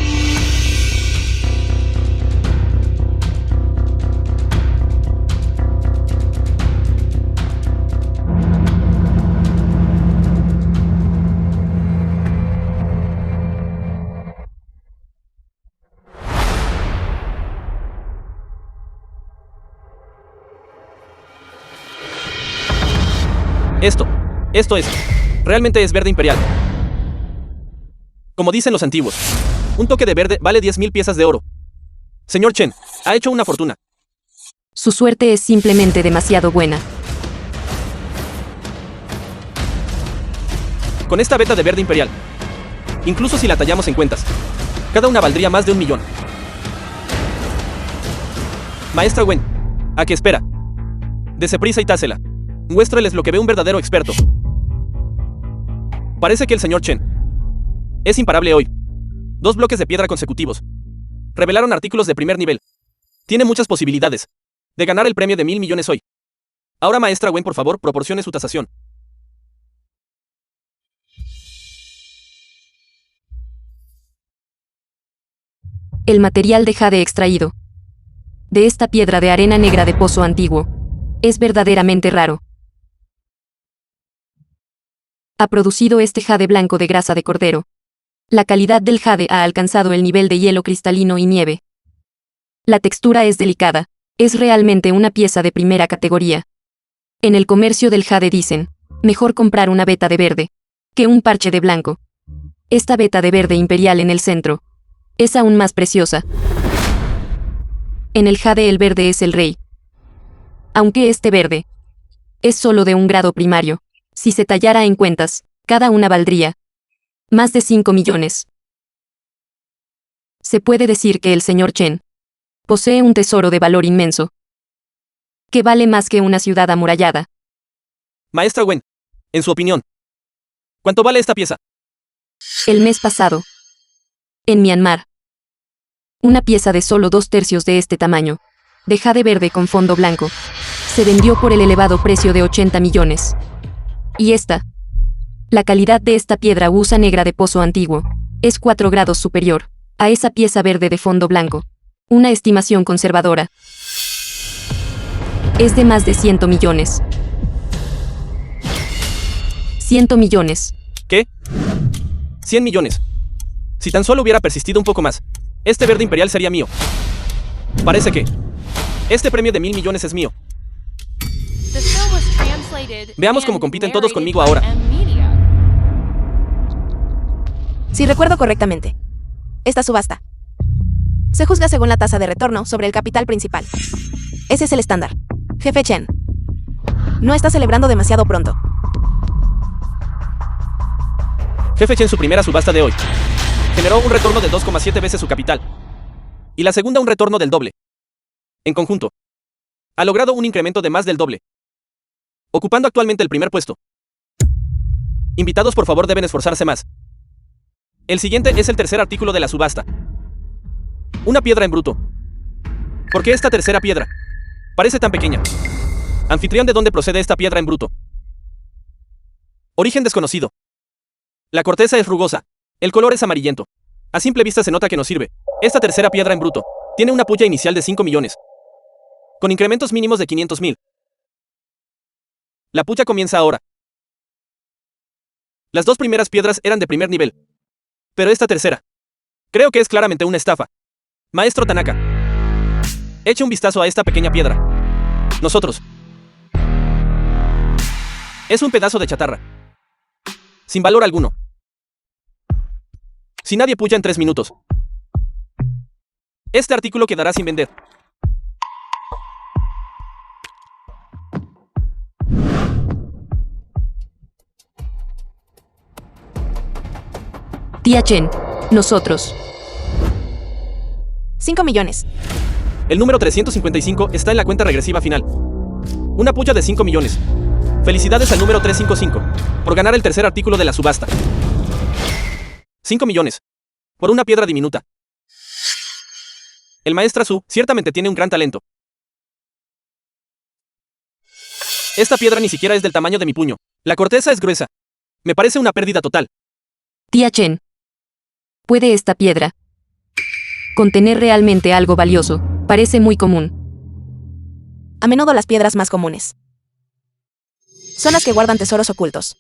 Esto es, realmente es verde imperial. Como dicen los antiguos, un toque de verde vale 10.000 piezas de oro. Señor Chen, ha hecho una fortuna. Su suerte es simplemente demasiado buena. Con esta veta de verde imperial, incluso si la tallamos en cuentas, cada una valdría más de 1 millón. Maestra Wen, ¿a qué espera? Dese prisa y tásela. Muéstreles lo que ve un verdadero experto. Parece que el señor Chen es imparable hoy. 2 bloques de piedra consecutivos revelaron artículos de primer nivel. Tiene muchas posibilidades de ganar el premio de 1.000 millones hoy. Ahora, maestra Wen, por favor, proporcione su tasación. El material de jade extraído de esta piedra de arena negra de pozo antiguo es verdaderamente raro. ha producido este jade blanco de grasa de cordero. La calidad del jade ha alcanzado el nivel de hielo cristalino y nieve. La textura es delicada. Es realmente una pieza de primera categoría. En el comercio del jade dicen, mejor comprar una veta de verde que un parche de blanco. Esta veta de verde imperial en el centro es aún más preciosa. En el jade el verde es el rey. Aunque este verde es solo de un grado primario, si se tallara en cuentas, cada una valdría más de 5 millones. Se puede decir que el señor Chen posee un tesoro de valor inmenso, que vale más que una ciudad amurallada. Maestra Wen, en su opinión, ¿cuánto vale esta pieza? El mes pasado, en Myanmar, una pieza de solo 2/3 de este tamaño, de jade verde con fondo blanco, se vendió por el elevado precio de 80 millones. Y la calidad de esta piedra husa negra de pozo antiguo, es 4 grados superior a esa pieza verde de fondo blanco. Una estimación conservadora es de más de 100 millones. 100 millones. ¿Qué? 100 millones. Si tan solo hubiera persistido un poco más, este verde imperial sería mío. Parece que este premio de 1.000 millones es mío. The film was translated Veamos cómo and compiten todos narrated conmigo by ahora. M-Media. Si recuerdo correctamente, esta subasta se juzga según la tasa de retorno sobre el capital principal. Ese es el estándar. Jefe Chen, no está celebrando demasiado pronto. Jefe Chen, su primera subasta de hoy generó un retorno de 2,7 veces su capital. Y la segunda un retorno del doble. En conjunto, ha logrado un incremento de más del doble, ocupando actualmente el primer puesto. Invitados, por favor, deben esforzarse más. El siguiente es el tercer artículo de la subasta. Una piedra en bruto. ¿Por qué esta tercera piedra parece tan pequeña? Anfitrión, ¿de dónde procede esta piedra en bruto? Origen desconocido. La corteza es rugosa. El color es amarillento. A simple vista se nota que no sirve. Esta tercera piedra en bruto tiene una puya inicial de 5 millones, con incrementos mínimos de 500.000. La puya comienza ahora. Las dos primeras piedras eran de primer nivel, pero esta tercera creo que es claramente una estafa. Maestro Tanaka, eche un vistazo a esta pequeña piedra. Nosotros. Es un pedazo de chatarra, sin valor alguno. Si nadie puya en 3 minutos, este artículo quedará sin vender. Tía Chen, nosotros. 5 millones. El número 355 está en la cuenta regresiva final. Una puya de 5 millones. Felicidades al número 355 por ganar el tercer artículo de la subasta. 5 millones. Por una piedra diminuta. El maestra Su ciertamente tiene un gran talento. Esta piedra ni siquiera es del tamaño de mi puño. La corteza es gruesa. Me parece una pérdida total. Tía Chen, ¿puede esta piedra contener realmente algo valioso? Parece muy común. A menudo las piedras más comunes son las que guardan tesoros ocultos.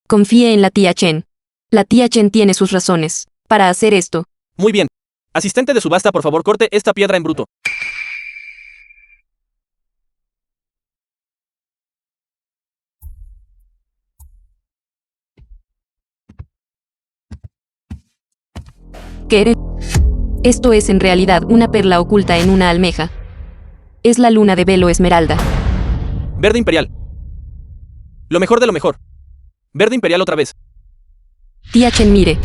Confíe en la tía Chen. La tía Chen tiene sus razones para hacer esto. Muy bien. Asistente de subasta, por favor, corte esta piedra en bruto. ¿Qué? Esto es en realidad una perla oculta en una almeja. Es la luna de velo esmeralda. Verde imperial. Lo mejor de lo mejor. Verde imperial otra vez. Tía Chen, mire.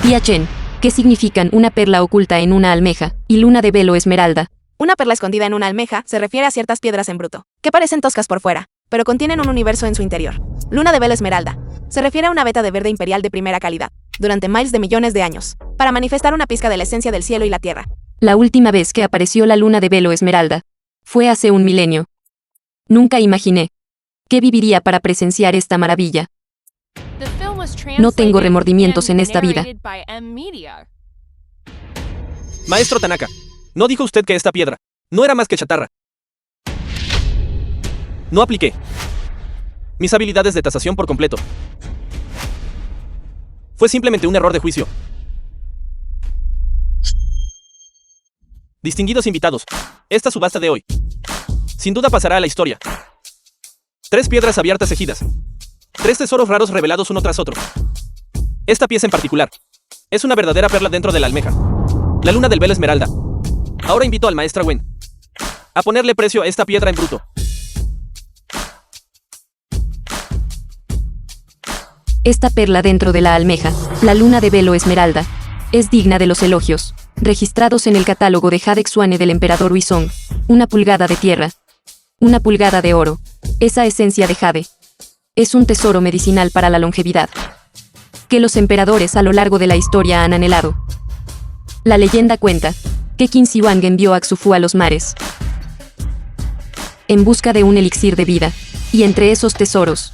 Tía Chen, ¿qué significan una perla oculta en una almeja y luna de velo esmeralda? Una perla escondida en una almeja se refiere a ciertas piedras en bruto, que parecen toscas por fuera, pero contienen un universo en su interior. Luna de velo esmeralda se refiere a una veta de verde imperial de primera calidad, durante miles de millones de años, para manifestar una pizca de la esencia del cielo y la tierra. La última vez que apareció la luna de velo esmeralda fue hace un milenio. Nunca imaginé que viviría para presenciar esta maravilla. The film was No tengo translated remordimientos and en esta vida. narrated by M-Media. Maestro Tanaka, ¿no dijo usted que esta piedra no era más que chatarra? No apliqué. mis habilidades de tasación por completo. Fue simplemente un error de juicio. Distinguidos invitados, esta subasta de hoy sin duda pasará a la historia. 3 piedras abiertas ejidas. 3 tesoros raros revelados uno tras otro. Esta pieza en particular es una verdadera perla dentro de la almeja. La luna del velo esmeralda. Ahora invito al maestro Gwen a ponerle precio a esta piedra en bruto. Esta perla dentro de la almeja, la luna de velo esmeralda, es digna de los elogios, registrados en el catálogo de Jade Xuane del emperador Huizong. 1 pulgada de tierra, 1 pulgada de oro, esa esencia de jade. Es un tesoro medicinal para la longevidad, que los emperadores a lo largo de la historia han anhelado. La leyenda cuenta que Qin Shi Huang envió a Xu Fu a los mares en busca de un elixir de vida, y entre esos tesoros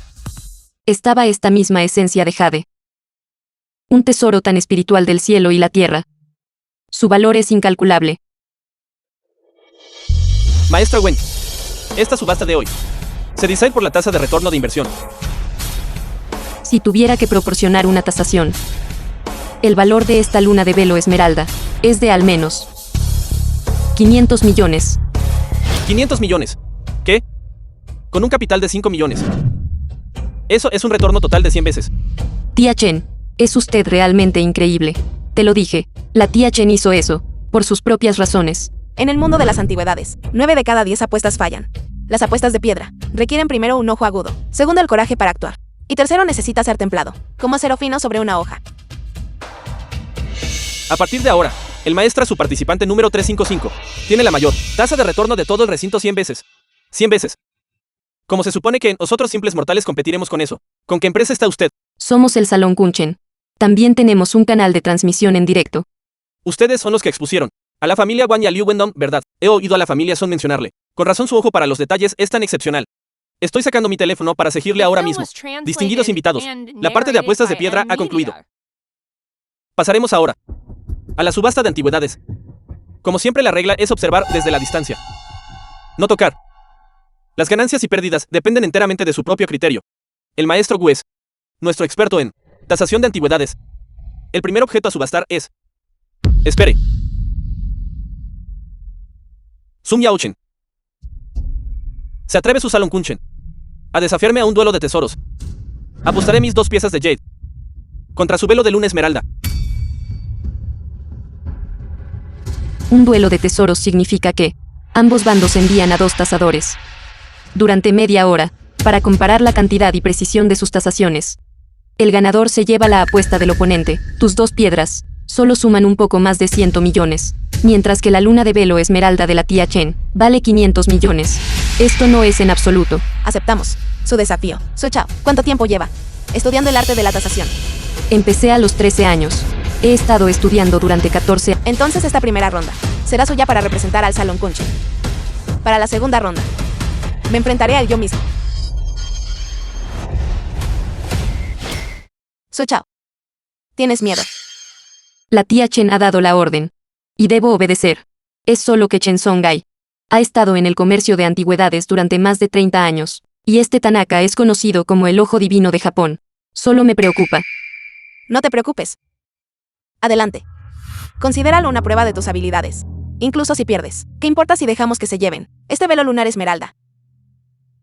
estaba esta misma esencia de jade. Un tesoro tan espiritual del cielo y la tierra. Su valor es incalculable. Maestra Gwen, esta subasta de hoy se dice por la tasa de retorno de inversión. Si tuviera que proporcionar una tasación, el valor de esta luna de velo esmeralda es de al menos 500 millones. 500 millones. ¿Qué? Con un capital de 5 millones. Eso es un retorno total de 100 veces. Tía Chen, es usted realmente increíble. Te lo dije, la tía Chen hizo eso, por sus propias razones. En el mundo de las antigüedades, 9 de cada 10 apuestas fallan. Las apuestas de piedra requieren primero un ojo agudo, segundo el coraje para actuar, y tercero necesita ser templado, como acero fino sobre una hoja. A partir de ahora, el maestra, su participante número 355, tiene la mayor tasa de retorno de todo el recinto 100 veces. 100 veces. Como se supone que nosotros simples mortales competiremos con eso. ¿Con qué empresa está usted? Somos el Salón Kunchen. También tenemos un canal de transmisión en directo. Ustedes son los que expusieron a la familia Wang y a Liu Wendong, ¿verdad? He oído a la familia Son mencionarle. Con razón su ojo para los detalles es tan excepcional. Estoy sacando mi teléfono para seguirle ahora mismo. Distinguidos invitados, la parte de apuestas de piedra ha concluido. Pasaremos ahora a la subasta de antigüedades. Como siempre, la regla es observar desde la distancia. No tocar. Las ganancias y pérdidas dependen enteramente de su propio criterio. El maestro Gu es nuestro experto en tasación de antigüedades. El primer objeto a subastar es... Espere. Sun Yaochen. ¿Se atreve su Salón Kunchen a desafiarme a un duelo de tesoros? Apostaré mis 2 piezas de jade contra su velo de luna esmeralda. Un duelo de tesoros significa que ambos bandos envían a 2 tasadores durante media hora para comparar la cantidad y precisión de sus tasaciones. El ganador se lleva la apuesta del oponente. Tus 2 piedras solo suman un poco más de 100 millones, mientras que la luna de velo esmeralda de la tía Chen vale 500 millones. Esto no es en absoluto. Aceptamos su desafío. Su Chao, ¿cuánto tiempo lleva estudiando el arte de la tasación? Empecé a los 13 años. He estado estudiando durante 14. Entonces esta primera ronda será suya para representar al Salón Kunchen. Para la segunda ronda, me enfrentaré a él yo mismo. Su Chao, ¿tienes miedo? La tía Chen ha dado la orden. Y debo obedecer. Es solo que Chen Songai ha estado en el comercio de antigüedades durante más de 30 años. Y este Tanaka es conocido como el ojo divino de Japón. Solo me preocupa. No te preocupes. Adelante. Considéralo una prueba de tus habilidades. Incluso si pierdes, ¿qué importa si dejamos que se lleven este velo lunar esmeralda?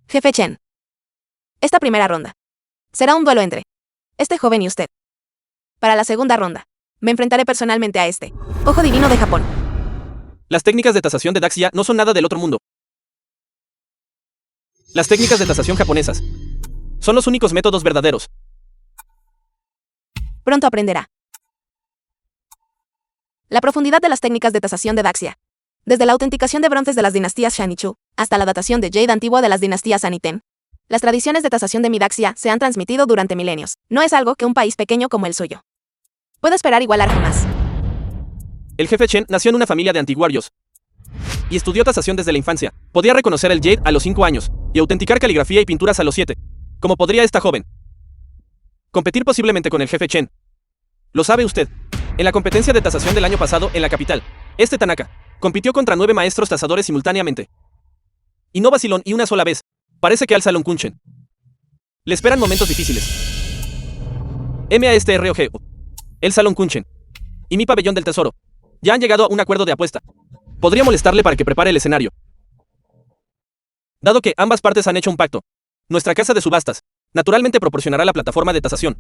Jefe Chen. Esta primera ronda será un duelo entre este joven y usted. Para la segunda ronda, me enfrentaré personalmente a este ojo divino de Japón. Las técnicas de tasación de Daxia no son nada del otro mundo. Las técnicas de tasación japonesas son los únicos métodos verdaderos. Pronto aprenderá la profundidad de las técnicas de tasación de Daxia. Desde la autenticación de bronces de las dinastías Shang y Chu, hasta la datación de jade antigua de las dinastías An y Ten. Las tradiciones de tasación de mi Daxia se han transmitido durante milenios. No es algo que un país pequeño como el suyo pueda esperar igualar jamás. El jefe Chen nació en una familia de antiguarios y estudió tasación desde la infancia. Podía reconocer el jade a los 5 años y autenticar caligrafía y pinturas a los 7. ¿Cómo podría esta joven competir posiblemente con el jefe Chen? Lo sabe usted. En la competencia de tasación del año pasado en la capital, este Tanaka compitió contra 9 maestros tasadores simultáneamente. Y no vaciló ni una sola vez. Parece que al Salón Kunchen Le esperan momentos difíciles. MASTROG, el Salón Kunchen y mi pabellón del tesoro ya han llegado a un acuerdo de apuesta. Podría molestarle para que prepare el escenario. Dado que ambas partes han hecho un pacto, nuestra casa de subastas naturalmente proporcionará la plataforma de tasación.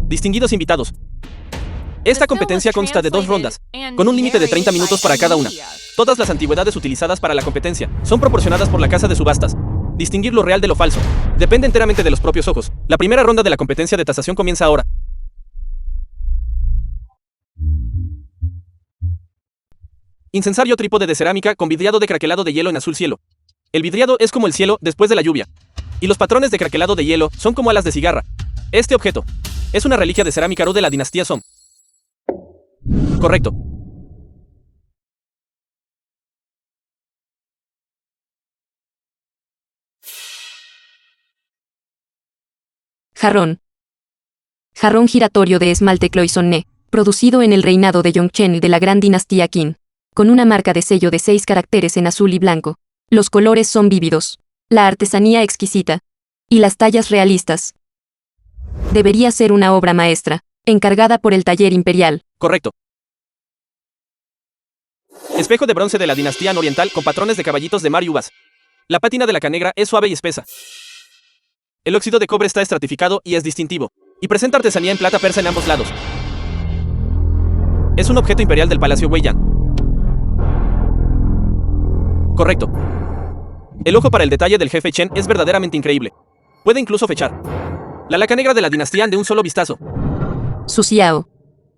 Distinguidos invitados, esta competencia consta de 2 rondas, con un límite de 30 minutos para cada una. Todas las antigüedades utilizadas para la competencia son proporcionadas por la casa de subastas. Distinguir lo real de lo falso depende enteramente de los propios ojos. La primera ronda de la competencia de tasación comienza ahora. Incensario trípode de cerámica con vidriado de craquelado de hielo en azul cielo. El vidriado es como el cielo después de la lluvia, y los patrones de craquelado de hielo son como alas de cigarra. Este objeto es una reliquia de cerámica Ru de la dinastía Song. Correcto. Jarrón. Jarrón giratorio de esmalte cloisonné, producido en el reinado de Yongchen de la gran dinastía Qin, con una marca de sello de 6 caracteres en azul y blanco. Los colores son vívidos, la artesanía exquisita y las tallas realistas. Debería ser una obra maestra, encargada por el taller imperial. Correcto. Espejo de bronce de la dinastía Han oriental con patrones de caballitos de mar y uvas. La pátina de laca negra es suave y espesa. El óxido de cobre está estratificado y es distintivo, y presenta artesanía en plata persa en ambos lados. Es un objeto imperial del Palacio Weiyan. Correcto. El ojo para el detalle del jefe Chen es verdaderamente increíble. Puede incluso fechar la laca negra de la dinastía Han de un solo vistazo. Su Xiao.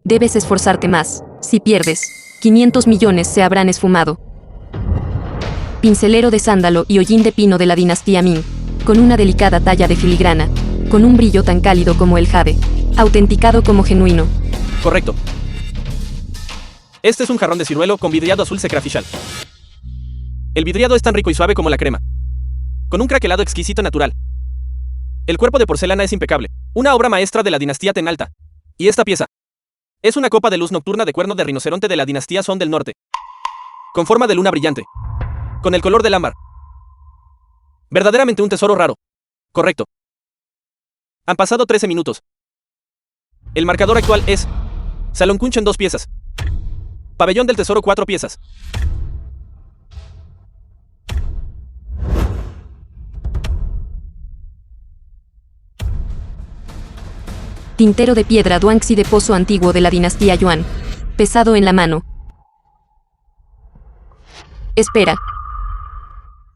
Debes esforzarte más. Si pierdes, 500 millones se habrán esfumado. Pincelero de sándalo y hollín de pino de la dinastía Ming, con una delicada talla de filigrana, con un brillo tan cálido como el jade, autenticado como genuino. Correcto. Este es un jarrón de ciruelo con vidriado azul sacrificial. El vidriado es tan rico y suave como la crema, con un craquelado exquisito natural. El cuerpo de porcelana es impecable, una obra maestra de la dinastía Tenalta. Y esta pieza es una copa de luz nocturna de cuerno de rinoceronte de la dinastía Song del Norte, con forma de luna brillante, con el color del ámbar. Verdaderamente un tesoro raro. Correcto. Han pasado 13 minutos. El marcador actual es Salón Kunchen 2 piezas. Pabellón del Tesoro 4 piezas. Tintero de piedra Duanxi de pozo antiguo de la dinastía Yuan. Pesado en la mano. Espera.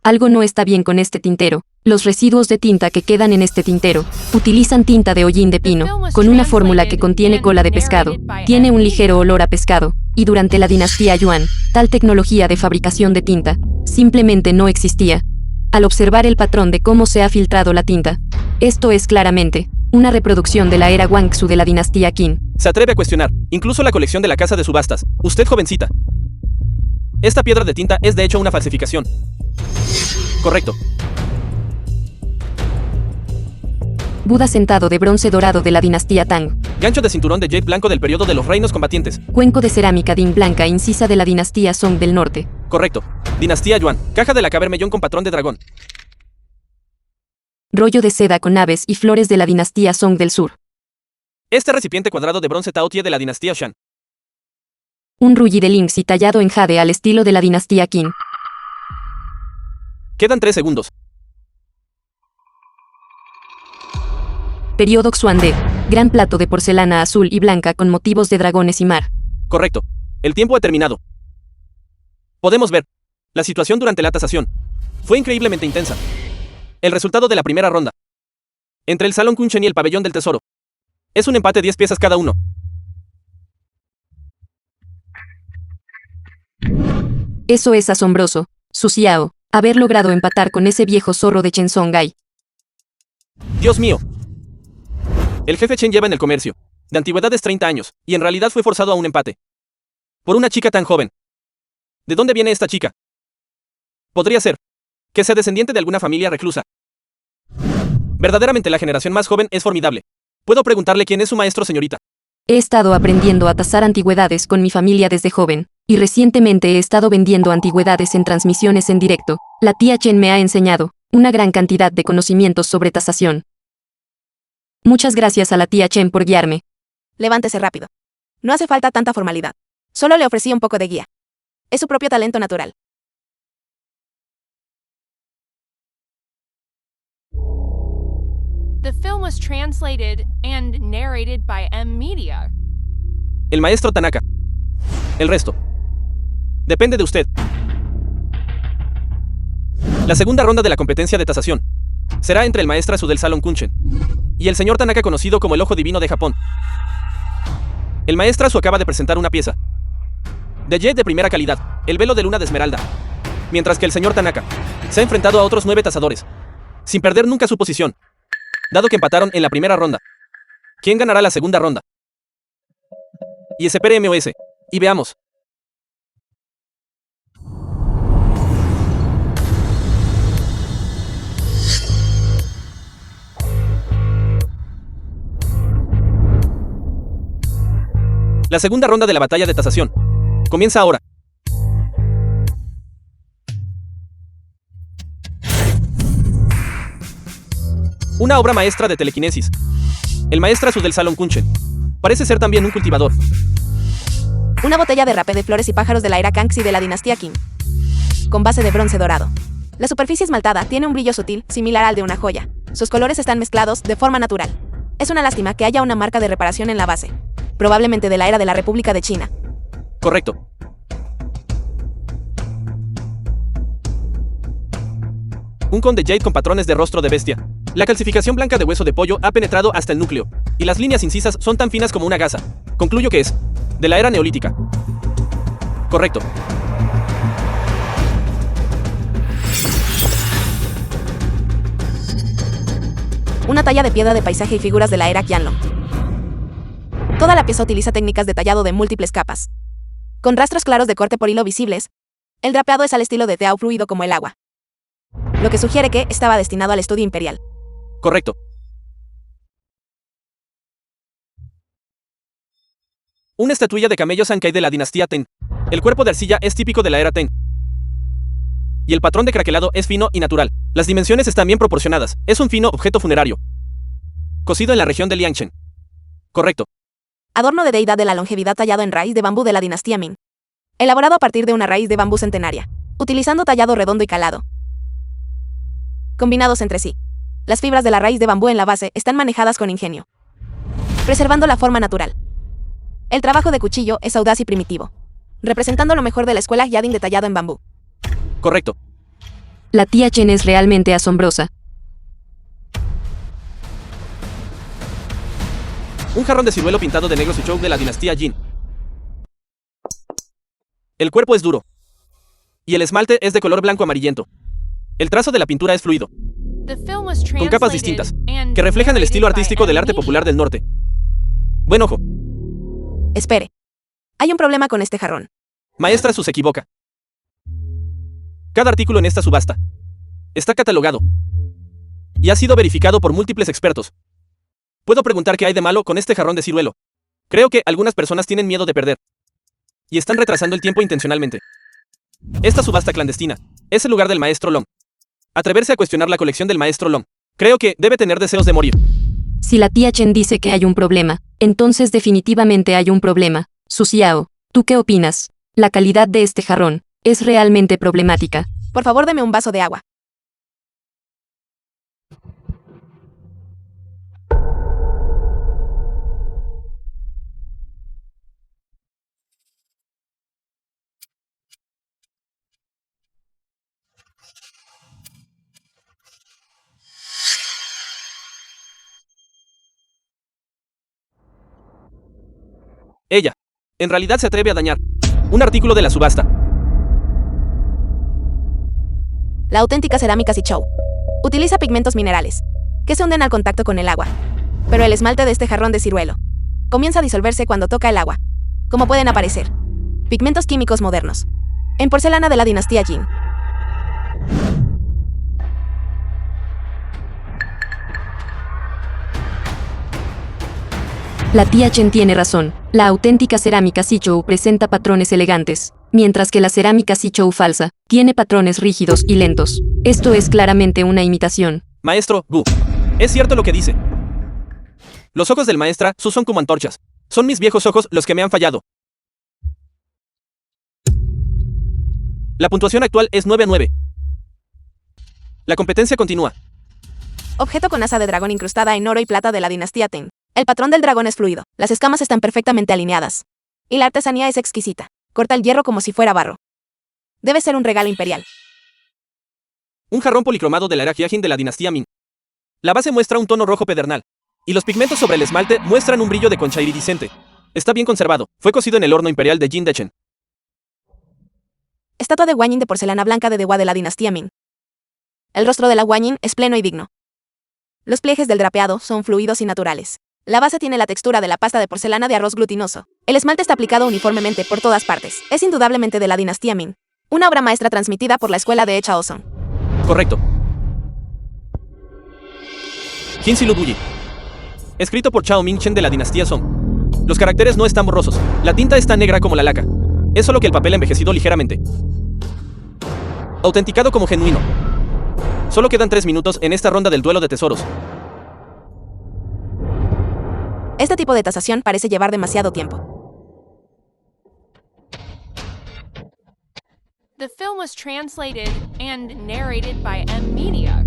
Algo no está bien con este tintero. Los residuos de tinta que quedan en este tintero utilizan tinta de hollín de pino, con una fórmula que contiene cola de pescado. Tiene un ligero olor a pescado, y durante la dinastía Yuan, tal tecnología de fabricación de tinta simplemente no existía. Al observar el patrón de cómo se ha filtrado la tinta, esto es claramente una reproducción de la era Guangxu de la dinastía Qin. Se atreve a cuestionar, incluso la colección de la casa de subastas. Usted, jovencita. Esta piedra de tinta es de hecho una falsificación. Correcto. Buda sentado de bronce dorado de la dinastía Tang. Gancho de cinturón de jade blanco del periodo de los reinos combatientes. Cuenco de cerámica Ding blanca incisa de la dinastía Song del Norte. Correcto. Dinastía Yuan. Caja de la cabermellón con patrón de dragón. Rollo de seda con aves y flores de la dinastía Song del Sur. Este recipiente cuadrado de bronce Taotie de la dinastía Shan. Un rulli de linxi tallado en jade al estilo de la dinastía Qin. Quedan 3 segundos. Periodo Xuande. Gran plato de porcelana azul y blanca con motivos de dragones y mar. Correcto. El tiempo ha terminado. Podemos ver. La situación durante la tasación fue increíblemente intensa. El resultado de la primera ronda entre el Salón Kunchen y el Pabellón del Tesoro es un empate 10 piezas cada uno. Eso es asombroso, Su Xiao, haber logrado empatar con ese viejo zorro de Chen Songhai. Dios mío. El jefe Chen lleva en el comercio de antigüedades 30 años, y en realidad fue forzado a un empate por una chica tan joven. ¿De dónde viene esta chica? Podría ser que sea descendiente de alguna familia reclusa. Verdaderamente la generación más joven es formidable. ¿Puedo preguntarle quién es su maestro, señorita? He estado aprendiendo a tasar antigüedades con mi familia desde joven, y recientemente he estado vendiendo antigüedades en transmisiones en directo. La tía Chen me ha enseñado una gran cantidad de conocimientos sobre tasación. Muchas gracias a la tía Chen por guiarme. Levántese rápido. No hace falta tanta formalidad. Solo le ofrecí un poco de guía. Es su propio talento natural. The film was translated and narrated by M Media. El maestro Tanaka. El resto. Depende de usted. La segunda ronda de la competencia de tasación será entre el maestrazo del Salón Kunchen y el señor Tanaka, conocido como el Ojo Divino de Japón. El maestrazo acaba de presentar una pieza de jet de primera calidad, el velo de luna de esmeralda, mientras que el señor Tanaka se ha enfrentado a otros 9 tasadores, sin perder nunca su posición, dado que empataron en la primera ronda. ¿Quién ganará la segunda ronda? Y esperemos y veamos. La segunda ronda de la batalla de tasación comienza ahora. Una obra maestra de telequinesis. El maestrazo del Salón Kunchen parece ser también un cultivador. Una botella de rapé de flores y pájaros de la era Kangxi de la dinastía Qin, con base de bronce dorado. La superficie esmaltada tiene un brillo sutil, similar al de una joya. Sus colores están mezclados de forma natural. Es una lástima que haya una marca de reparación en la base, probablemente de la era de la República de China. Correcto. Un con de jade con patrones de rostro de bestia. La calcificación blanca de hueso de pollo ha penetrado hasta el núcleo, y las líneas incisas son tan finas como una gasa. Concluyo que es de la era neolítica. Correcto. Una talla de piedra de paisaje y figuras de la era Qianlong. Toda la pieza utiliza técnicas de tallado de múltiples capas, con rastros claros de corte por hilo visibles. El drapeado es al estilo de Teao, fluido como el agua, lo que sugiere que estaba destinado al estudio imperial. Correcto. Una estatuilla de camello Sankei de la dinastía Ten. El cuerpo de arcilla es típico de la era Ten, y el patrón de craquelado es fino y natural. Las dimensiones están bien proporcionadas. Es un fino objeto funerario, cosido en la región de Liangchen. Correcto. Adorno de deidad de la longevidad tallado en raíz de bambú de la dinastía Ming. Elaborado a partir de una raíz de bambú centenaria, utilizando tallado redondo y calado, combinados entre sí. Las fibras de la raíz de bambú en la base están manejadas con ingenio, preservando la forma natural. El trabajo de cuchillo es audaz y primitivo, representando lo mejor de la escuela Yading de tallado en bambú. Correcto. La tía Chen es realmente asombrosa. Un jarrón de ciruelo pintado de negro Suchou de la dinastía Jin. El cuerpo es duro, y el esmalte es de color blanco amarillento. El trazo de la pintura es fluido, con capas distintas, que reflejan el estilo artístico del arte popular del norte. Buen ojo. Espere. Hay un problema con este jarrón. Maestra se equivoca. Cada artículo en esta subasta está catalogado y ha sido verificado por múltiples expertos. Puedo preguntar qué hay de malo con este jarrón de ciruelo. Creo que algunas personas tienen miedo de perder y están retrasando el tiempo intencionalmente. Esta subasta clandestina es el lugar del maestro Long. Atreverse a cuestionar la colección del maestro Long, creo que debe tener deseos de morir. Si la tía Chen dice que hay un problema, entonces definitivamente hay un problema. Su Xiao, ¿tú qué opinas? La calidad de este jarrón es realmente problemática. Por favor, deme un vaso de agua. Ella, en realidad, se atreve a dañar un artículo de la subasta. La auténtica cerámica Sichou utiliza pigmentos minerales, que se hunden al contacto con el agua. Pero el esmalte de este jarrón de ciruelo comienza a disolverse cuando toca el agua. Como pueden aparecer pigmentos químicos modernos en porcelana de la dinastía Jin. La tía Chen tiene razón. La auténtica cerámica Sichou presenta patrones elegantes, mientras que la cerámica Sichou falsa tiene patrones rígidos y lentos. Esto es claramente una imitación. Maestro Gu. Es cierto lo que dice. Los ojos del maestra Su son como antorchas. Son mis viejos ojos los que me han fallado. La puntuación actual es 9-9. La competencia continúa. Objeto con asa de dragón incrustada en oro y plata de la dinastía Tang. El patrón del dragón es fluido, las escamas están perfectamente alineadas. Y la artesanía es exquisita. Corta el hierro como si fuera barro. Debe ser un regalo imperial. Un jarrón policromado de la era Hyajin de la dinastía Ming. La base muestra un tono rojo pedernal. Y los pigmentos sobre el esmalte muestran un brillo de concha iridiscente. Está bien conservado. Fue cocido en el horno imperial de Jin Dechen. Estatua de Guanyin de porcelana blanca de Dewa de la dinastía Ming. El rostro de la Guanyin es pleno y digno. Los pliegues del drapeado son fluidos y naturales. La base tiene la textura de la pasta de porcelana de arroz glutinoso. El esmalte está aplicado uniformemente por todas partes. Es indudablemente de la dinastía Ming. Una obra maestra transmitida por la escuela de Chao Song. Correcto. Jinsi Buyi. Escrito por Chao Ming-chen de la dinastía Song. Los caracteres no están borrosos. La tinta está negra como la laca. Es solo que el papel envejecido ligeramente. Autenticado como genuino. Solo quedan 3 minutos en esta ronda del duelo de tesoros. Este tipo de tasación parece llevar demasiado tiempo. The film was translated and narrated by M Media.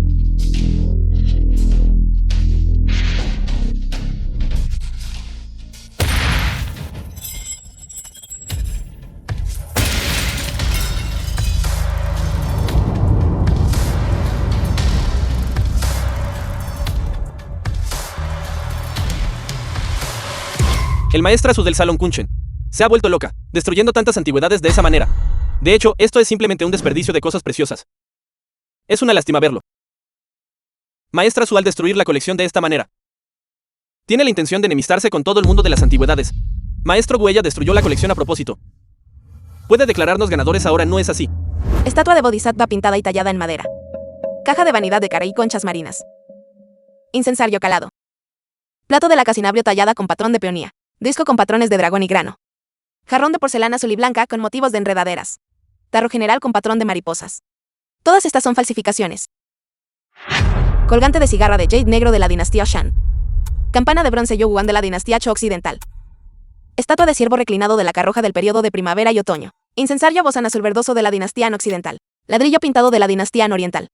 El maestra Su del Salón Kunchen se ha vuelto loca, destruyendo tantas antigüedades de esa manera. De hecho, esto es simplemente un desperdicio de cosas preciosas. Es una lástima verlo. Maestra Su al destruir la colección de esta manera tiene la intención de enemistarse con todo el mundo de las antigüedades. Maestro Guella destruyó la colección a propósito. Puede declararnos ganadores ahora, ¿no es así? Estatua de Bodhisattva pintada y tallada en madera. Caja de vanidad de cara y conchas marinas. Incensario calado. Plato de la casinabrio tallada con patrón de peonía. Disco con patrones de dragón y grano. Jarrón de porcelana azul y blanca con motivos de enredaderas. Tarro general con patrón de mariposas. Todas estas son falsificaciones. Colgante de cigarra de jade negro de la dinastía Shan. Campana de bronce Youguan de la dinastía Cho occidental. Estatua de ciervo reclinado de la carroja del periodo de primavera y otoño. Incensario bozán azul verdoso de la dinastía Han occidental. Ladrillo pintado de la dinastía Han oriental.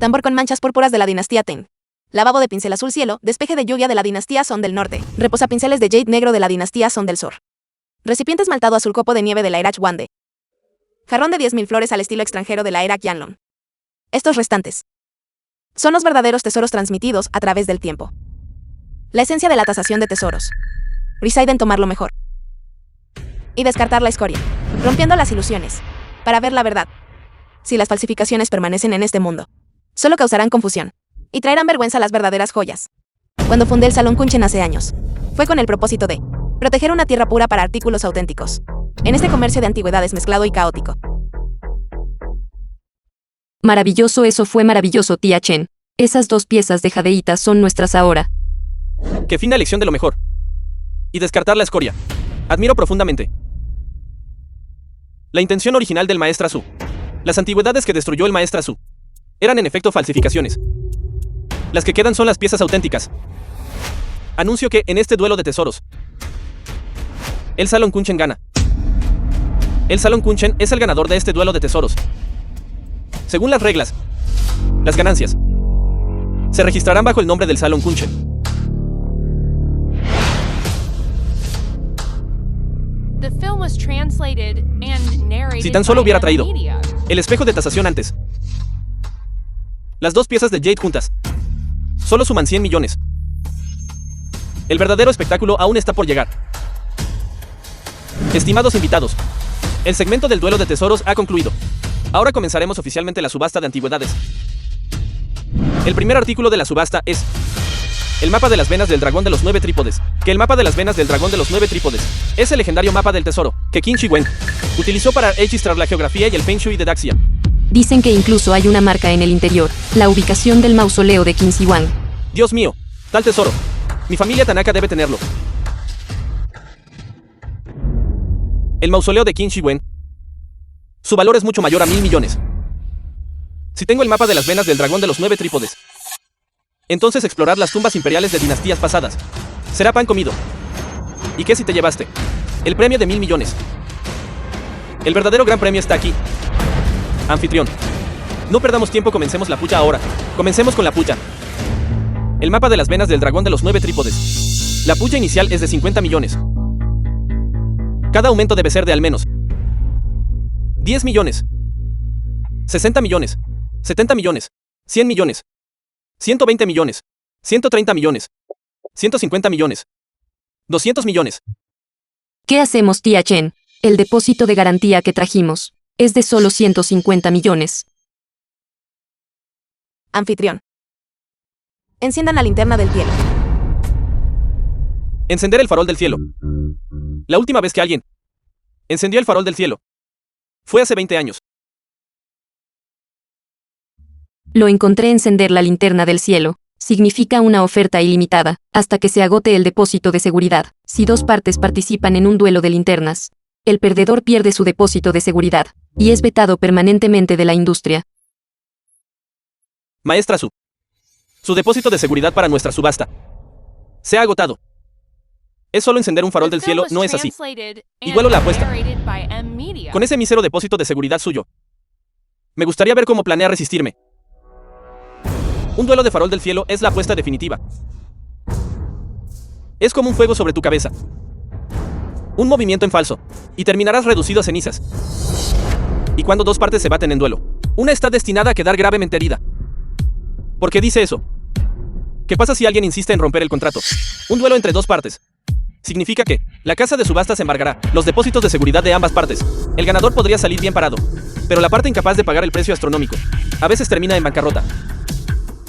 Tambor con manchas púrpuras de la dinastía Tang. Lavabo de pincel azul cielo, despeje de lluvia de la dinastía Song del norte. Reposapinceles de jade negro de la dinastía Song del sur. Recipiente esmaltado azul copo de nieve de la era Wande. Jarrón de 10.000 flores al estilo extranjero de la era Qianlong. Estos restantes son los verdaderos tesoros transmitidos a través del tiempo. La esencia de la tasación de tesoros reside en tomar lo mejor y descartar la escoria, rompiendo las ilusiones, para ver la verdad. Si las falsificaciones permanecen en este mundo, solo causarán confusión y traerán vergüenza a las verdaderas joyas. Cuando fundé el Salón Kunchen hace años, fue con el propósito de proteger una tierra pura para artículos auténticos, en este comercio de antigüedades mezclado y caótico. Maravilloso, eso fue maravilloso, tía Chen. Esas 2 piezas de jadeíta son nuestras ahora. Qué fina elección de lo mejor. Y descartar la escoria. Admiro profundamente la intención original del maestra Su. Las antigüedades que destruyó el maestra Su eran en efecto falsificaciones. Las que quedan son las piezas auténticas. Anuncio que, en este duelo de tesoros, el Salón Kunchen gana. El Salón Kunchen es el ganador de este duelo de tesoros. Según las reglas, las ganancias se registrarán bajo el nombre del Salón Kunchen. The film was translated and narrated Si tan solo by hubiera M traído Media. el espejo de tasación antes. Las 2 piezas de jade juntas solo suman 100 millones. El verdadero espectáculo aún está por llegar. Estimados invitados, el segmento del duelo de tesoros ha concluido. Ahora comenzaremos oficialmente la subasta de antigüedades. El primer artículo de la subasta es el mapa de las venas del dragón de los 9 trípodes. Que el mapa de las venas del dragón de los 9 trípodes es el legendario mapa del tesoro que Qin Shi Wen utilizó para registrar la geografía y el Feng Shui de Daxia. Dicen que incluso hay una marca en el interior, la ubicación del mausoleo de Qin Shi Huang. Dios mío, tal tesoro. Mi familia Tanaka debe tenerlo. El mausoleo de Qin Shi Wen Su valor es mucho mayor a 1000 millones. Si tengo el mapa de las venas del dragón de los 9 trípodes, entonces explorar las tumbas imperiales de dinastías pasadas será pan comido. ¿Y qué si te llevaste el premio de 1000 millones? El verdadero gran premio está aquí. Anfitrión. No perdamos tiempo, comencemos la pucha ahora. Comencemos con la pucha. El mapa de las venas del dragón de los 9 trípodes. La pucha inicial es de 50 millones. Cada aumento debe ser de al menos 10 millones, 60 millones, 70 millones, 100 millones, 120 millones, 130 millones, 150 millones, 200 millones. ¿Qué hacemos, tía Chen? El depósito de garantía que trajimos es de solo 150 millones. Anfitrión. Enciendan la linterna del cielo. Encender el farol del cielo. La última vez que alguien encendió el farol del cielo fue hace 20 años. Lo encontré. Encender la linterna del cielo significa una oferta ilimitada, hasta que se agote el depósito de seguridad. Si dos partes participan en un duelo de linternas, el perdedor pierde su depósito de seguridad, y es vetado permanentemente de la industria. Maestra Su. Su depósito de seguridad para nuestra subasta se ha agotado. Es solo encender un farol del cielo, no es así. Igualo la apuesta. Con ese mísero depósito de seguridad suyo, me gustaría ver cómo planea resistirme. Un duelo de farol del cielo es la apuesta definitiva. Es como un fuego sobre tu cabeza. Un movimiento en falso, y terminarás reducido a cenizas. Y cuando dos partes se baten en duelo, una está destinada a quedar gravemente herida. ¿Por qué dice eso? ¿Qué pasa si alguien insiste en romper el contrato? Un duelo entre dos partes significa que la casa de subastas embargará los depósitos de seguridad de ambas partes. El ganador podría salir bien parado, pero la parte incapaz de pagar el precio astronómico a veces termina en bancarrota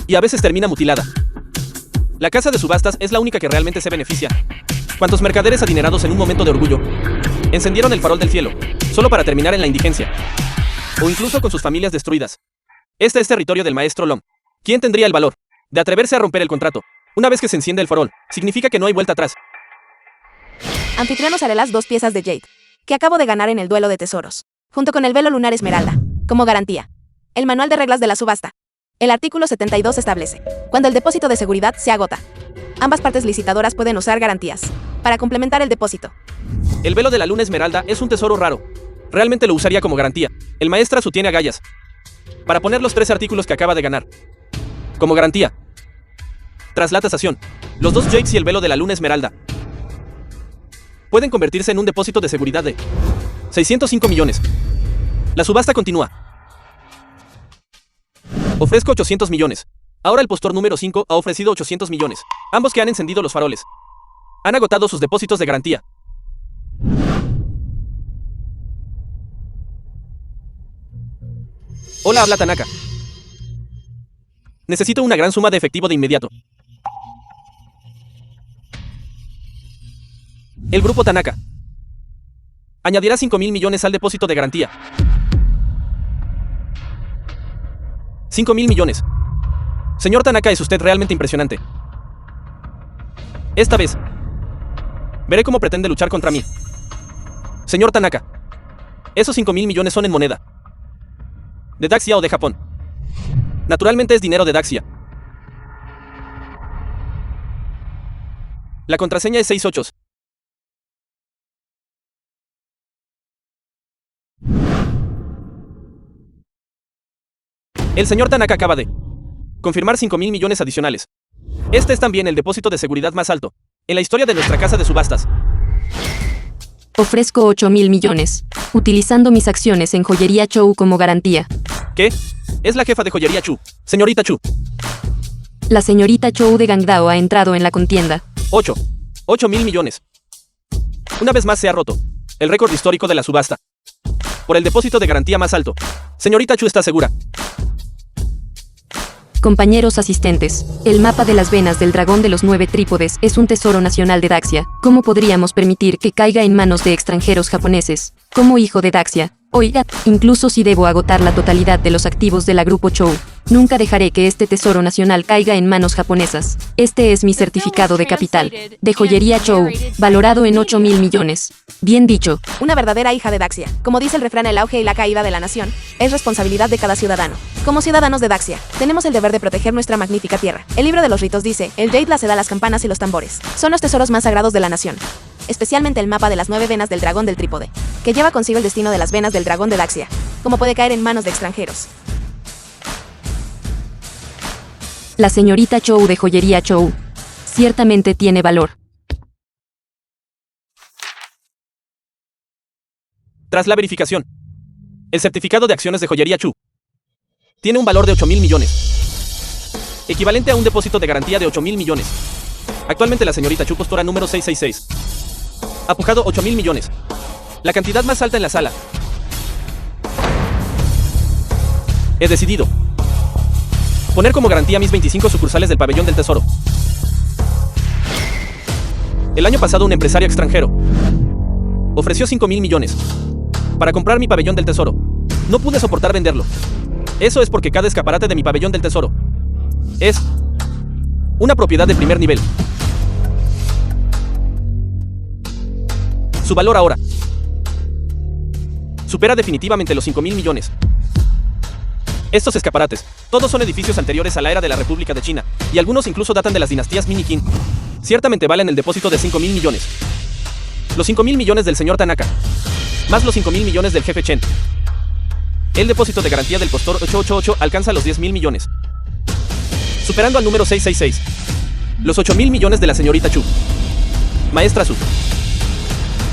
y a veces termina mutilada. La casa de subastas es la única que realmente se beneficia. ¿Cuántos mercaderes adinerados en un momento de orgullo encendieron el farol del cielo solo para terminar en la indigencia? O incluso con sus familias destruidas. Este es territorio del maestro Lom. ¿Quién tendría el valor de atreverse a romper el contrato? Una vez que se enciende el farol, significa que no hay vuelta atrás. Anfitrión, usaré las 2 piezas de Jade que acabo de ganar en el duelo de tesoros, junto con el velo lunar esmeralda, como garantía. El manual de reglas de la subasta. El artículo 72 establece: cuando el depósito de seguridad se agota, ambas partes licitadoras pueden usar garantías para complementar el depósito. El velo de la luna esmeralda es un tesoro raro. Realmente lo usaría como garantía. El maestra Su tiene agallas para poner los 3 artículos que acaba de ganar como garantía. Tras la tasación, los 2 Jades y el velo de la luna esmeralda pueden convertirse en un depósito de seguridad de 605 millones. La subasta continúa. Ofrezco 800 millones. Ahora el postor número 5 ha ofrecido 800 millones. Ambos que han encendido los faroles han agotado sus depósitos de garantía. Hola, habla Tanaka. Necesito una gran suma de efectivo de inmediato. El grupo Tanaka añadirá 5.000 millones al depósito de garantía. 5.000 millones. Señor Tanaka, es usted realmente impresionante. Esta vez veré cómo pretende luchar contra mí. Señor Tanaka, esos 5.000 millones son en moneda de Daxia o de Japón. Naturalmente es dinero de Daxia. La contraseña es 6 ochos. El señor Tanaka acaba de confirmar 5.000 millones adicionales. Este es también el depósito de seguridad más alto en la historia de nuestra casa de subastas. Ofrezco 8.000 millones, utilizando mis acciones en Joyería Chou como garantía. ¿Qué? Es la jefa de Joyería Chu, señorita Chu. La señorita Chou de Gangdao ha entrado en la contienda. 8.000 millones. Una vez más se ha roto el récord histórico de la subasta por el depósito de garantía más alto. Señorita Chu está segura. Compañeros asistentes, el mapa de las venas del dragón de los 9 trípodes es un tesoro nacional de Daxia. ¿Cómo podríamos permitir que caiga en manos de extranjeros japoneses? Como hijo de Daxia, oiga, incluso si debo agotar la totalidad de los activos de la Grupo Chou, Nunca dejaré que este tesoro nacional caiga en manos japonesas. Este es mi certificado de capital, de joyería Chou, valorado en 8.000 millones. Bien dicho. Una verdadera hija de Daxia. Como dice el refrán, el auge y la caída de la nación es responsabilidad de cada ciudadano. Como ciudadanos de Daxia, tenemos el deber de proteger nuestra magnífica tierra. El libro de los ritos dice, el Jade la seda, las campanas y los tambores. Son los tesoros más sagrados de la nación. Especialmente el mapa de las 9 venas del dragón del trípode, que lleva consigo el destino de las venas del dragón de Daxia. Como puede caer en manos de extranjeros. La señorita Chou de joyería Chou. Ciertamente tiene valor. Tras la verificación, el certificado de acciones de joyería Chu tiene un valor de 8.000 millones, equivalente a un depósito de garantía de 8.000 millones. Actualmente la señorita Chu, postura número 666, ha pujado 8.000 millones, la cantidad más alta en la sala. He decidido poner como garantía mis 25 sucursales del pabellón del tesoro. El año pasado un empresario extranjero ofreció 5.000 millones para comprar mi pabellón del tesoro. No pude soportar venderlo. Eso es porque cada escaparate de mi pabellón del tesoro es una propiedad de primer nivel. Su valor ahora supera definitivamente los 5.000 millones. Estos escaparates, todos son edificios anteriores a la era de la República de China, y algunos incluso datan de las dinastías Ming y Qing. Ciertamente valen el depósito de 5.000 millones. Los 5.000 millones del señor Tanaka, más los 5.000 millones del jefe Chen. El depósito de garantía del postor 888 alcanza los 10.000 millones, superando al número 666. Los 8.000 millones de la señorita Chu. Maestra Su.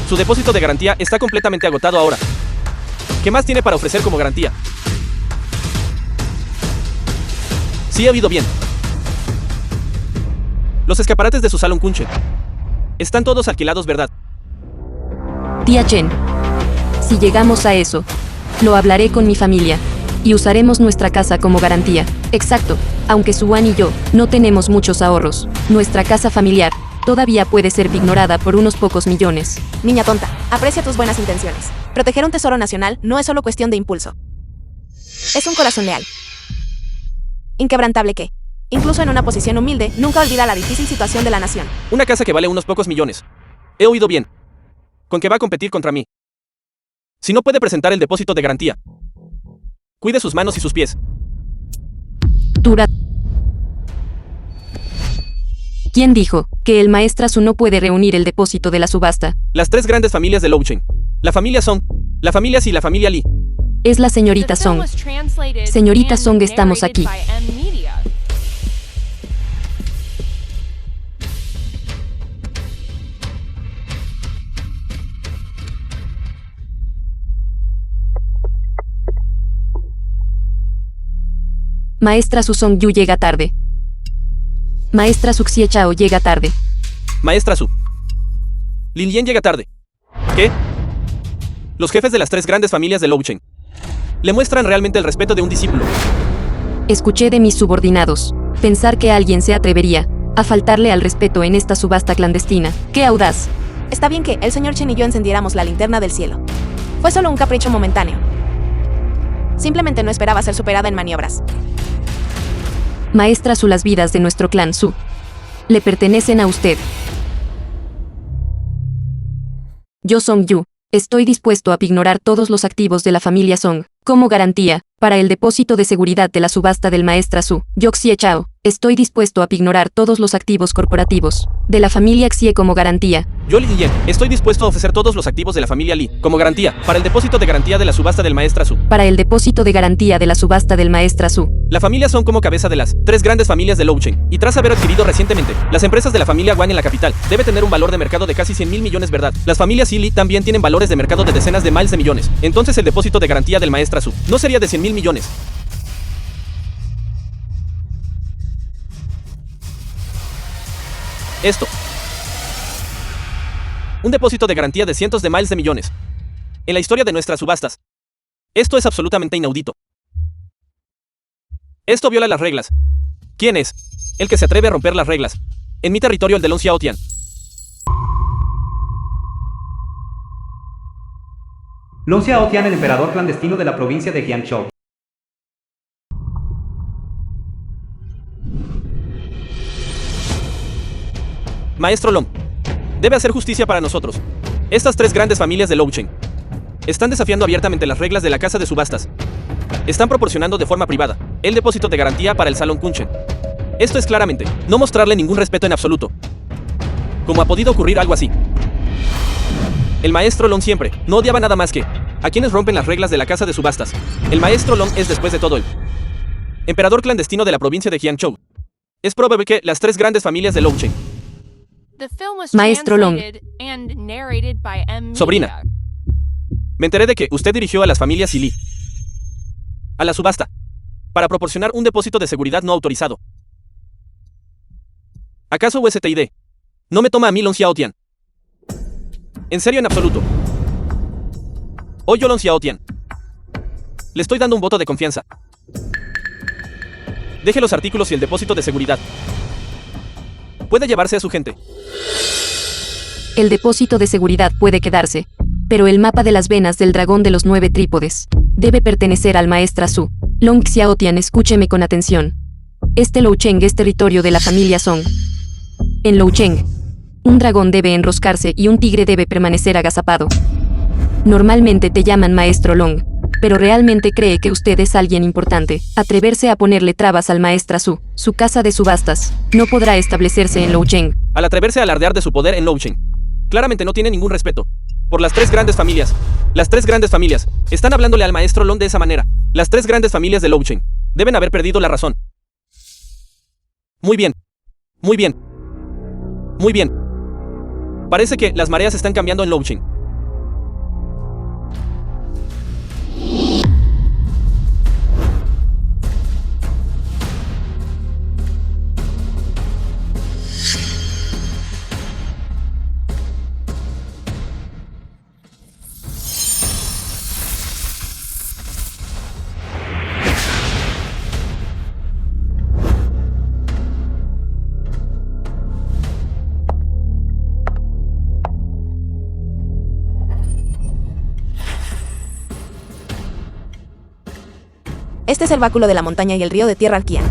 Su depósito de garantía está completamente agotado ahora. ¿Qué más tiene para ofrecer como garantía? Sí he oído bien. Los escaparates de su salón Kunchen están todos alquilados, ¿verdad? Tía Chen. Si llegamos a eso, lo hablaré con mi familia. Y usaremos nuestra casa como garantía. Exacto. Aunque Suan y yo no tenemos muchos ahorros, nuestra casa familiar todavía puede ser ignorada por unos pocos millones. Niña tonta, aprecia tus buenas intenciones. Proteger un tesoro nacional no es solo cuestión de impulso. Es un corazón leal. Inquebrantable que, incluso en una posición humilde, nunca olvida la difícil situación de la nación. Una casa que vale unos pocos millones. He oído bien. ¿Con qué va a competir contra mí? Si no puede presentar el depósito de garantía, cuide sus manos y sus pies. Dura. ¿Quién dijo que el maestra Su no puede reunir el depósito de la subasta? Las tres grandes familias de Louchen. La familia Song, la familia Si y la familia Li. Es la señorita Song. Señorita Song, estamos aquí. Maestra Su Song Yu llega tarde. Maestra Su Xie Chao llega tarde. Maestra Su. Lin Lian llega tarde. ¿Qué? Los jefes de las tres grandes familias de Louchen le muestran realmente el respeto de un discípulo. Escuché de mis subordinados pensar que alguien se atrevería a faltarle al respeto en esta subasta clandestina. ¡Qué audaz! Está bien que el señor Chen y yo encendiéramos la linterna del cielo. Fue solo un capricho momentáneo. Simplemente no esperaba ser superada en maniobras. Maestra Su, las vidas de nuestro clan Su le pertenecen a usted. Yo, Song Yu, estoy dispuesto a ignorar todos los activos de la familia Song como garantía para el depósito de seguridad de la subasta del maestra Su. Yo, Xie Chao, estoy dispuesto a ignorar todos los activos corporativos de la familia Xie como garantía. Yo, Li Lian, estoy dispuesto a ofrecer todos los activos de la familia Li como garantía para el depósito de garantía de la subasta del maestra Su. Para el depósito de garantía de la subasta del maestra Su. La familia Song como cabeza de las tres grandes familias de Louchen, y tras haber adquirido recientemente las empresas de la familia Wang en la capital, debe tener un valor de mercado de casi 100.000 millones, ¿verdad? Las familias Li también tienen valores de mercado de decenas de miles de millones. Entonces el depósito de garantía del maestra Su no sería de 100.000 millones. Esto. Un depósito de garantía de cientos de miles de millones. En la historia de nuestras subastas. Esto es absolutamente inaudito. Esto viola las reglas. ¿Quién es el que se atreve a romper las reglas? En mi territorio, el de Long Xiaotian. Long Xiaotian, el emperador clandestino de la provincia de Jiangzhou. Maestro Long, debe hacer justicia para nosotros. Estas tres grandes familias de Louchen están desafiando abiertamente las reglas de la casa de subastas. Están proporcionando de forma privada el depósito de garantía para el Salón Kunchen. Esto es claramente no mostrarle ningún respeto en absoluto. ¿Cómo ha podido ocurrir algo así? El Maestro Long siempre no odiaba nada más que a quienes rompen las reglas de la casa de subastas. El Maestro Long es, después de todo, el emperador clandestino de la provincia de Jiangzhou. Es probable que las tres grandes familias de Louchen. The film was Maestro Long. translated and narrated by M. Sobrina. Media. Me enteré de que usted dirigió a las familias Li a la subasta para proporcionar un depósito de seguridad no autorizado. ¿Acaso USTID no me toma a mí Long Xiaotian en serio en absoluto? Hoy yo Long Xiaotian le estoy dando un voto de confianza. Deje los artículos y el depósito de seguridad. Puede llevarse a su gente. El depósito de seguridad puede quedarse, pero el mapa de las venas del dragón de los 9 trípodes debe pertenecer al Maestra Su. Long Xiaotian, escúcheme con atención. Este Loucheng es territorio de la familia Song. En Loucheng, un dragón debe enroscarse y un tigre debe permanecer agazapado. Normalmente te llaman Maestro Long, pero realmente cree que usted es alguien importante. Atreverse a ponerle trabas al Maestra su casa de subastas, no podrá establecerse en Loucheng. Al atreverse a alardear de su poder en Louchen, claramente no tiene ningún respeto por las tres grandes familias. Las tres grandes familias están hablándole al Maestro Long de esa manera. Las tres grandes familias de Louchen deben haber perdido la razón. Muy bien. Muy bien. Muy bien. Parece que las mareas están cambiando en Louchen. Este es el báculo de la montaña y el río de tierra Alquian.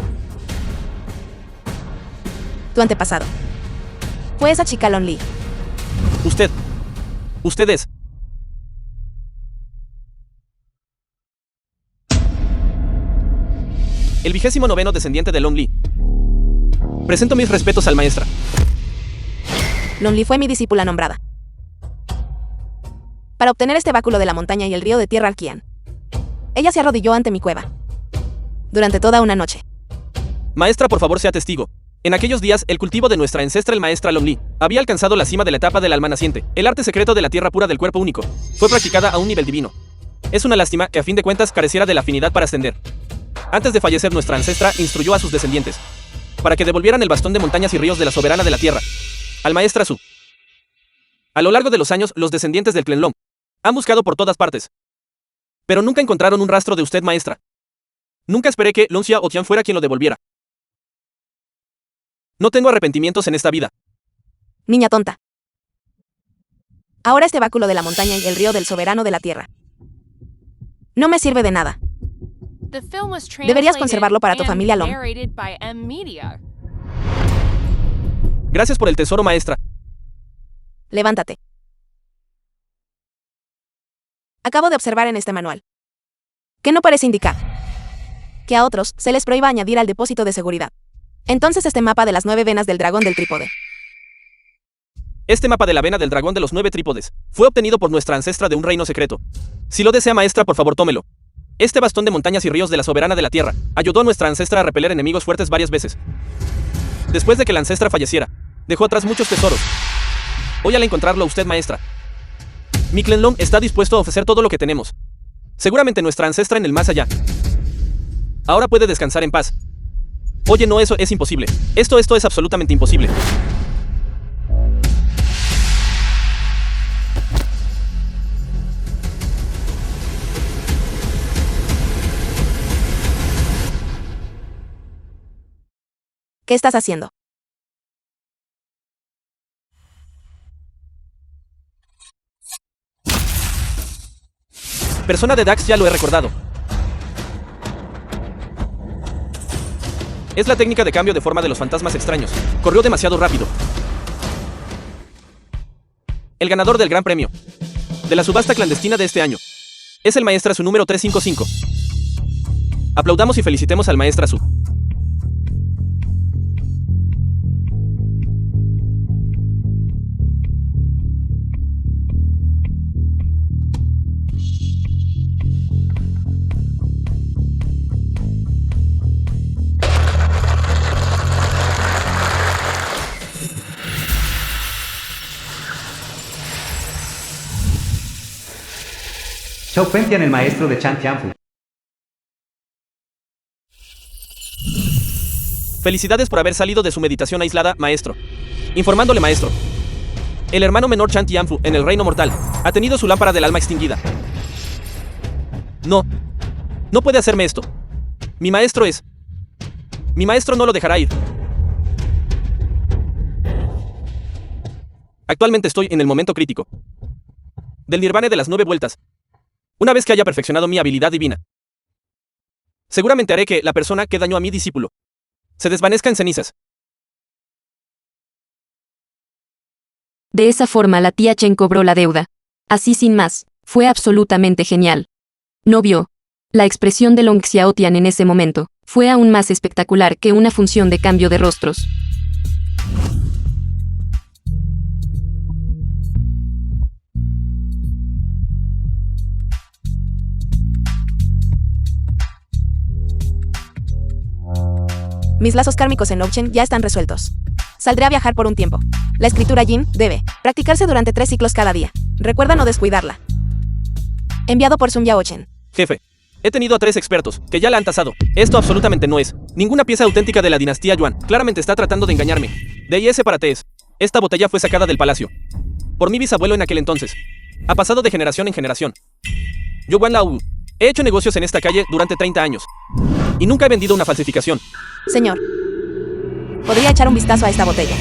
Tu antepasado fue esa chica Long Li. Usted es. El 29º descendiente de Long Li. Presento mis respetos al maestra. Long Li fue mi discípula nombrada para obtener este báculo de la montaña y el río de tierra Alquian. Ella se arrodilló ante mi cueva durante toda una noche. Maestra, por favor, sea testigo. En aquellos días, el cultivo de nuestra ancestra, el maestra Long Li, había alcanzado la cima de la etapa del alma naciente. El arte secreto de la tierra pura del cuerpo único fue practicada a un nivel divino. Es una lástima que a fin de cuentas careciera de la afinidad para ascender. Antes de fallecer, nuestra ancestra instruyó a sus descendientes para que devolvieran el bastón de montañas y ríos de la soberana de la tierra al maestra Su. A lo largo de los años, los descendientes del clan Long han buscado por todas partes, pero nunca encontraron un rastro de usted, maestra. Nunca esperé que Long Xiaotian fuera quien lo devolviera. No tengo arrepentimientos en esta vida. Niña tonta. Ahora este báculo de la montaña y el río del soberano de la tierra no me sirve de nada. The film was Deberías translated conservarlo para tu and familia Long. narrated by M. Media. Gracias por el tesoro, maestra. Levántate. Acabo de observar en este manual que no parece indicar que a otros se les prohíba añadir al depósito de seguridad. Entonces este mapa de las 9 venas del dragón del trípode. Este mapa de la vena del dragón de los 9 trípodes fue obtenido por nuestra ancestra de un reino secreto. Si lo desea, maestra, por favor, tómelo. Este bastón de montañas y ríos de la soberana de la tierra ayudó a nuestra ancestra a repeler enemigos fuertes varias veces. Después de que la ancestra falleciera, dejó atrás muchos tesoros. Hoy, al encontrarlo usted, maestra, mi clan Long está dispuesto a ofrecer todo lo que tenemos. Seguramente nuestra ancestra en el más allá. Ahora puede descansar en paz. Oye, no, eso es imposible. Esto es absolutamente imposible. ¿Qué estás haciendo? Persona de Dax, ya lo he recordado. Es la técnica de cambio de forma de los fantasmas extraños. Corrió demasiado rápido. El ganador del gran premio de la subasta clandestina de este año es el Maestra Su número 355. Aplaudamos y felicitemos al Maestra Su. Chao Pentian, el maestro de Chan Tianfu. Felicidades por haber salido de su meditación aislada, maestro. Informándole, maestro. El hermano menor Chan Tianfu, en el reino mortal, ha tenido su lámpara del alma extinguida. No. No puede hacerme esto. Mi maestro no lo dejará ir. Actualmente estoy en el momento crítico del nirvana de las 9 vueltas. Una vez que haya perfeccionado mi habilidad divina, seguramente haré que la persona que dañó a mi discípulo se desvanezca en cenizas. De esa forma la tía Chen cobró la deuda. Así sin más, fue absolutamente genial. ¿No vio? La expresión de Long Xiaotian en ese momento fue aún más espectacular que una función de cambio de rostros. Mis lazos kármicos en Longchen ya están resueltos. Saldré a viajar por un tiempo. La escritura Yin debe practicarse durante 3 ciclos cada día. Recuerda no descuidarla. Enviado por Sun Yaochen. Jefe, he tenido a 3 expertos que ya la han tasado. Esto absolutamente no es ninguna pieza auténtica de la dinastía Yuan. Claramente está tratando de engañarme. D.I.S. para T.S. Esta botella fue sacada del palacio por mi bisabuelo en aquel entonces. Ha pasado de generación en generación. Yo, Wan Lao, he hecho negocios en esta calle durante 30 años y nunca he vendido una falsificación. Señor, podría echar un vistazo a esta botella.